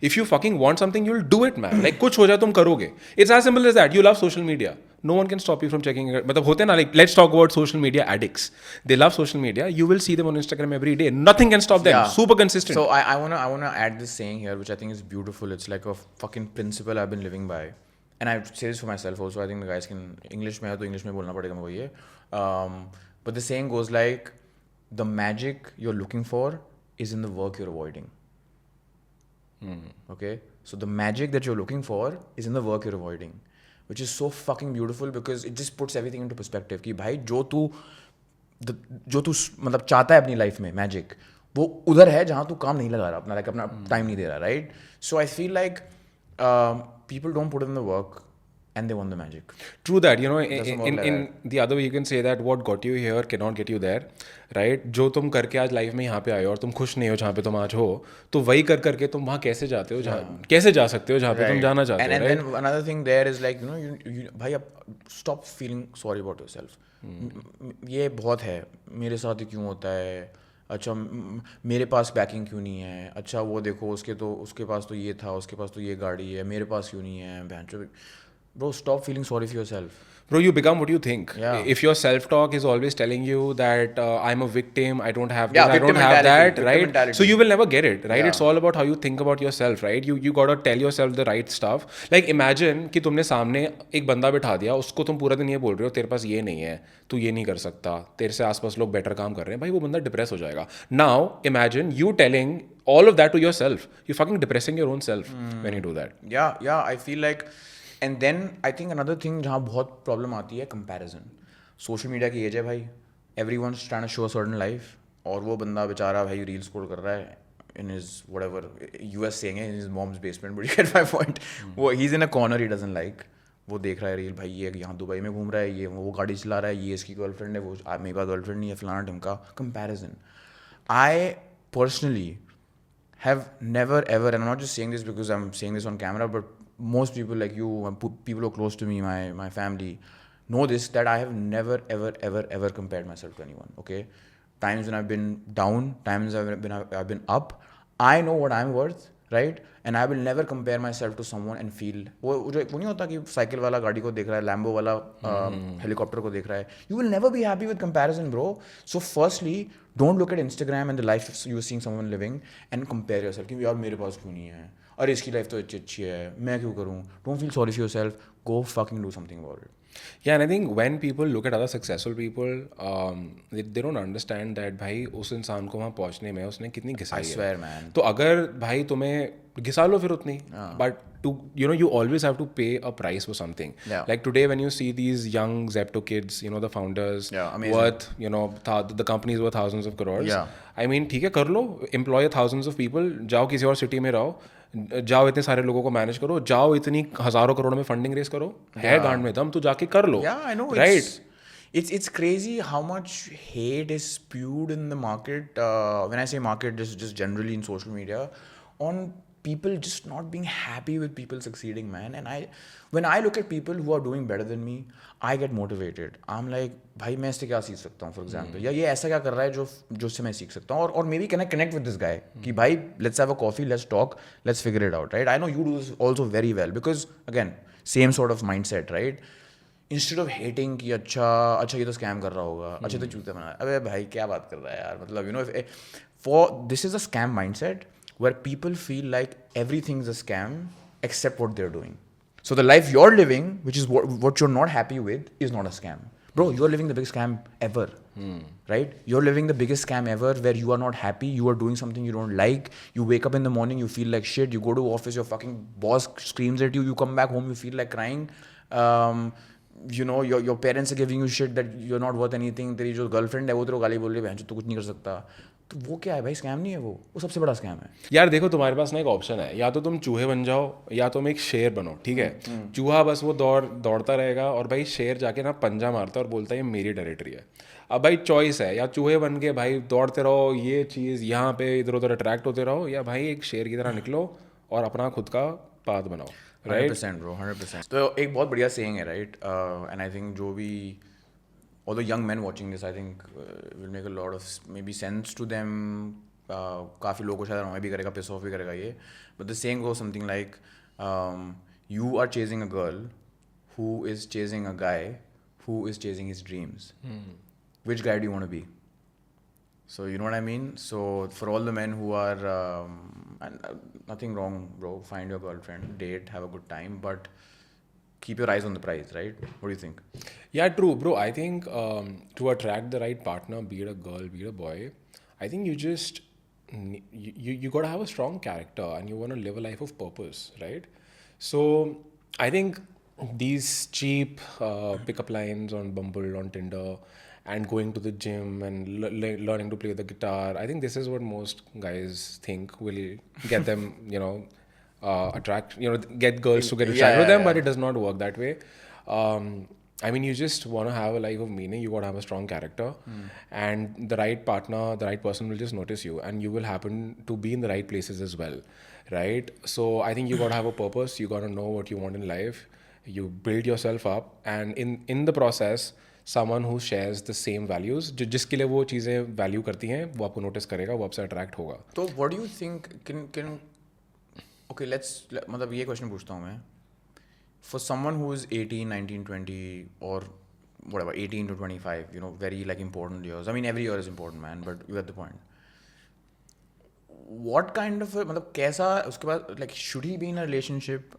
If you fucking want something, you'll do it, man. Like, कुछ हो जाए तुम करोगे. It's as simple as that. You love social media. No one can stop you from checking it. मतलब होते हैं ना, like, let's talk about social media addicts. They love social media. You will see them on Instagram every day. Nothing can stop them. Yeah. Super consistent. So I wanna add this saying here, which I think is beautiful. It's like a fucking principle I've been living by. And I say this for myself also. I think the guys can, English में है तो English में बोलना पड़ेगा मुझे ये. But the saying goes like, the magic you're looking for is in the work you're avoiding. Okay? So the magic that you're looking for is in the work you're avoiding. Which is so fucking beautiful because it just puts everything into perspective. कि भाई जो तू मतलब चाहता है अपनी life में magic, वो उधर है जहाँ तू काम नहीं लगा रहा अपना, लाइक अपना टाइम नहीं दे रहा, right. So I feel like people don't put in the work and they want the magic. True that, you know, in the other way you can say that what got you here cannot get you there, right? जो तुम करके आज life में यहाँ पे आए हो और तुम खुश नहीं हो जहाँ पे तुम आज हो, तो वही कर करके तुम वहाँ कैसे जाते हो, कैसे जा सकते हो जहाँ पे तुम जाना चाहते हो, right? And another thing there is like, you know, you भाई अब stop feeling sorry about yourself. ये बहुत है, मेरे साथ ही क्यों होता है, अच्छा मेरे पास बैकिंग क्यों नहीं है, अच्छा वो देखो उसके पास तो ये था, उसके पास तो ये गाड़ी है, मेरे पास क्यों नहीं है, बहनचोद. Bro, stop feeling sorry for yourself. Bro, you become what you think. Yeah. If your self-talk is always telling you that I'm a victim, I don't have this, I don't have that, right? Mentality. So you will never get it, right? Yeah. It's all about how you think about yourself, right? You got to tell yourself the right stuff. Like imagine कि तुमने सामने एक बंदा बिठा दिया, उसको तुम पूरा दिन ये बोल रहे हो तेरे पास ये नहीं है, तू ये नहीं कर सकता, तेरे से आसपास लोग बेटर काम कर रहे हैं, भाई वो बंदा डिप्रेस हो जाएगा. Now imagine you telling all of that to yourself. You're fucking depressing your own self when you do that. Yeah, I feel like. And then I think another thing जहाँ बहुत प्रॉब्लम आती है, comparison. Social media की as है भाई, everyone's trying to show a certain life, और वो बंदा बेचारा भाई रील स्क्रॉल कर रहा है in his whatever US saying है, in his mom's basement, but you get my point. वो he's in a corner he doesn't like. वो देख रहा है रील, भाई ये यहाँ दुबई में घूम रहा है, ये वो गाड़ी चला रहा है, ये इसकी गर्लफ्रेंड है, वो मेरे पास गर्लफ्रेंड नहीं है, फलाना ढमका. Comparison. I personally have never ever, and I'm not just saying this because I'm saying this on camera, but most people like you, people who are close to me, my family, know this, that I have never ever compared myself to anyone. Okay, times when I've been down, times I've been up, I know what I'm worth, right and I will never compare myself to someone and feel वो नहीं होता कि cycle वाला गाड़ी को देख रहा है, लैम्बो वाला हेलीकॉप्टर को देख रहा है, you will never be happy with comparison bro. So firstly don't look at Instagram and the life you are seeing someone living and compare yourself कि यार मेरे पास क्यों नहीं है, अरे इसकी लाइफ तो अच्छी अच्छी है, मैं क्यों करूँ. Don't feel sorry for yourself, go fucking do something about it. Yeah, and I think when people look at other successful people, they don't understand that भाई उस इंसान को वहाँ पहुँचने में उसने कितनी घिसाई है. I swear, man. तो अगर भाई तुम्हें घिसा लो फिर उतनी, but to you always have to pay a price for something. Yeah. Like today when you see these young Zepto kids, the founders, amazing. worth the companies worth thousands of crores. Yeah. I mean ठीक है कर लो, employ thousands of people, जाओ किसी और city में रहो, जाओ इतने सारे लोगों को मैनेज करो, जाओ इतनी हजारों करोड़ में फंडिंग रेस करो, है गांड में दम तो जाके कर लो. Yeah, I know. Right. It's crazy how much hate is spewed in the market. When I say market, just generally in social media, on people just not being happy with people succeeding, man. And when I look at people who are doing better than me, I get motivated. I'm like, भाई मैं इससे क्या सीख सकता हूँ, for example, या ये ऐसा क्या कर रहा है जो इससे मैं सीख सकता हूँ, और maybe can I connect with this guy कि भाई let's have a coffee, let's talk, let's figure it out, right? I know you do this also very well because again same sort of mindset, right? Instead of hating कि अच्छा ये तो scam कर रहा होगा, अच्छा तो चूते बना, अबे भाई क्या बात कर रहा है यार, मतलब this is a scam mindset where people feel like everything is a scam except what they're doing. So the life you're living, which is what you're not happy with, is not a scam. Bro, you're living the biggest scam ever, right? You're living the biggest scam ever where you are not happy, you are doing something you don't like, you wake up in the morning, you feel like shit, you go to office, your fucking boss screams at you, you come back home, you feel like crying. Your parents are giving you shit that you're not worth anything, तेरी जो girlfriend है वो तेरे को गाली बोल रही है, बहन तू कुछ नहीं कर सकता. तो वो क्या है भाई, स्कैम नहीं है वो सबसे बड़ा स्कैम है. यार देखो तुम्हारे पास ना एक ऑप्शन है, या तो तुम चूहे बन जाओ या तुम एक शेर बनो, ठीक है. चूहा बस वो दौड़ता रहेगा और भाई शेर जाके ना पंजा मारता है और बोलता है ये मेरी टेरिटरी है. अब भाई चॉइस है, या चूहे बन के भाई दौड़ते रहो, ये चीज़ यहाँ पे इधर उधर अट्रैक्ट होते रहो, या भाई एक शेर की तरह निकलो और अपना खुद का पाथ बनाओ. 100% bro, 100%. तो एक बहुत बढ़िया saying है, right? And I think जो भी although young men watching this, I think will make a lot of maybe sense to them. काफ़ी लोगों को शायद annoy भी करेगा, piss off भी करेगा ये. But the saying goes something like, you are chasing a girl who is chasing a guy who is chasing his dreams. Which guy do you want to be? So you know what I mean? So for all the men who are, and nothing wrong bro, find your girlfriend, date, have a good time, but keep your eyes on the prize, right? What do you think? Yeah, true, bro. I think to attract the right partner, be it a girl, be it a boy, I think you just you got to have a strong character and you want to live a life of purpose, right? So I think these cheap pickup lines on Bumble, on Tinder, and going to the gym and learning to play the guitar, I think this is what most guys think will get them, attract, get girls to get attracted to them, but it does not work that way. I mean, you just want to have a life of meaning. You got to have a strong character, and the right partner, the right person will just notice you, and you will happen to be in the right places as well, right? So I think you got to have a purpose. You got to know what you want in life. You build yourself up, and in the process, someone who shares the same values, जिसके लिए वो चीज़ें value करती हैं, वो आपको notice करेगा, वो आपसे attract होगा. तो what do you think can okay, मतलब ये question पूछता हूँ मैं. For someone who is 18, 19, 20 or whatever, 18 to 25, very like important years. I mean, every year is important, man, but you get the point. What kind of मतलब कैसा उसके बाद, like should he be in a relationship?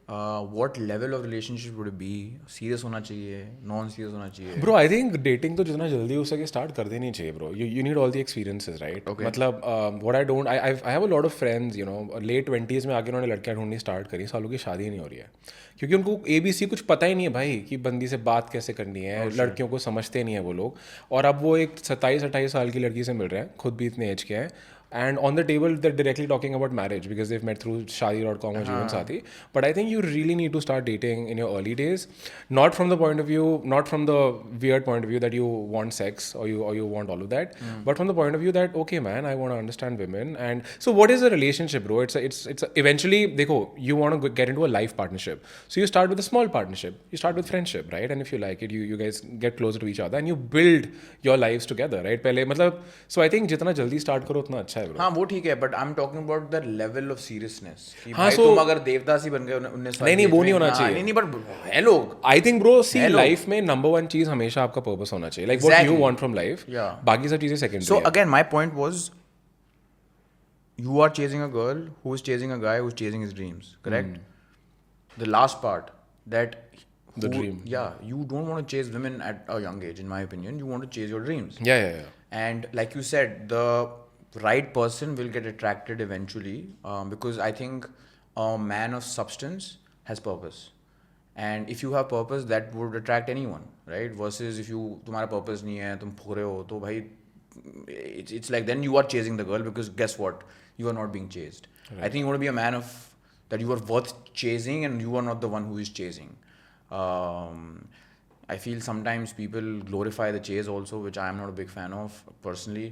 What level of relationship would it be? Serious होना चाहिए, non-serious होना चाहिए? Bro, I think dating तो जितना जल्दी हो सके start कर देनी चाहिए, bro. You need all the experiences, right? Okay. मतलब I have a lot of friends, late 20s में आके उन्होंने लड़कियां ढूंढनी start करी, सालों की शादी नहीं हो रही है, क्योंकि उनको ABC कुछ पता ही नहीं है भाई कि बंदी से बात कैसे करनी है. लड़कियों को समझते नहीं है वो लोग, और अब वो एक 27-28 साल की लड़की से मिल रहे हैं, खुद भी इतने एज के हैं, and on the table they're directly talking about marriage because they've met through Shaadi.com or Jeevan Sathi. But I think you really need to start dating in your early days, not from the weird point of view that you want sex or you want all of that, but from the point of view that okay man, I want to understand women. And so what is a relationship, bro? It's eventually dekho, you want to get into a life partnership, so you start with a small partnership, you start with friendship, right? And if you like it, you guys get closer to each other and you build your lives together, right? पहले मतलब, so I think जितना जल्दी start करो उतना अच्छा अच्छा है bro. हाँ वो ठीक है, but I am talking about the level of seriousness कि हाँ, भाई so- तुम अगर देवदास ही बन गए 19 साल नहीं, की वो age नहीं में, होना हाँ, चाहिए. नहीं बट है लोग. I think bro see Hello. Life में नंबर वन चीज हमेशा आपका पर्पस होना चाहिए. Like what you Exactly. Want from life. Yeah. बाकी सब चीजें सेकेंडरी So है. again, my point was, you are chasing a girl who is chasing a guy who is chasing his dreams, correct? The last part, that The dream. Yeah, you don't want to chase women at a young age, in my opinion. You want to chase your dreams. Yeah. And like you said, the right person will get attracted eventually, because I think a man of substance has purpose. And if you have purpose, that would attract anyone, right? Versus if you तुम्हारा purpose नहीं है, तुम फुक रहे हो, तो भाई it's like then you are chasing the girl, because guess what? You are not being chased. Right. I think you want to be a man of that you are worth chasing, and you are not the one who is chasing. I feel sometimes people glorify the chase also, which I am not a big fan of personally.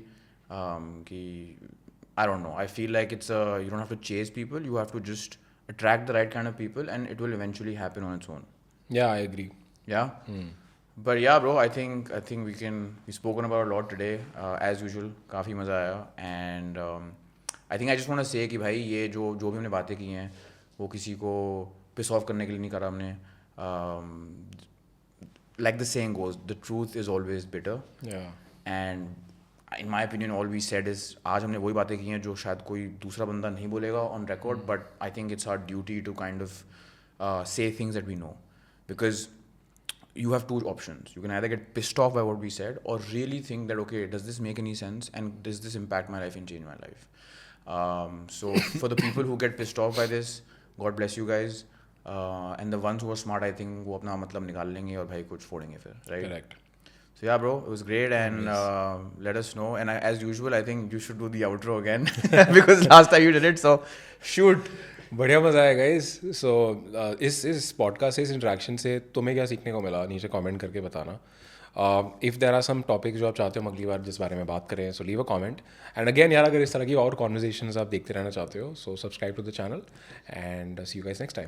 I don't know. I feel like you don't have to chase people. You have to just attract the right kind of people, and it will eventually happen on its own. Yeah, I agree. Yeah. But yeah, bro. I think we've spoken about a lot today. As usual, काफी मजा आया. And I think I just want to say कि भाई ये जो भी हमने बातें की हैं, वो किसी को piss off करने के लिए नहीं करा हमने. Like the saying goes, the truth is always bitter. Yeah. And in my opinion, all we said is आज हमने वही बातें की हैं जो शायद कोई दूसरा बंदा नहीं बोलेगा on record, but I think it's our duty to kind of say things that we know, because you have two options. You can either get pissed off by what we said, or really think that, okay, does this make any sense, and does this impact my life and change my life? So for the people who get pissed off by this, God bless you guys. And the ones who are smart, I think वो अपना मतलब निकाल लेंगे और भाई कुछ फोड़ेंगे फिर, right? Correct. So yeah, bro, it was great, and let us know. And as usual, I think you should do the outro again because last time you did it. So shoot. बढ़िया मजा आया guys. सो इस podcast से, इस interaction से तुम्हें क्या सीखने को मिला, नीचे कमेंट करके बताना. If there are some topics जो आप चाहते हो अगली बार जिस बारे में बात करें, so leave a comment. And again यार, अगर इस तरह की और कॉन्वर्जेशंस आप देखते रहना चाहते हो, so subscribe to the channel, and see you guys next time.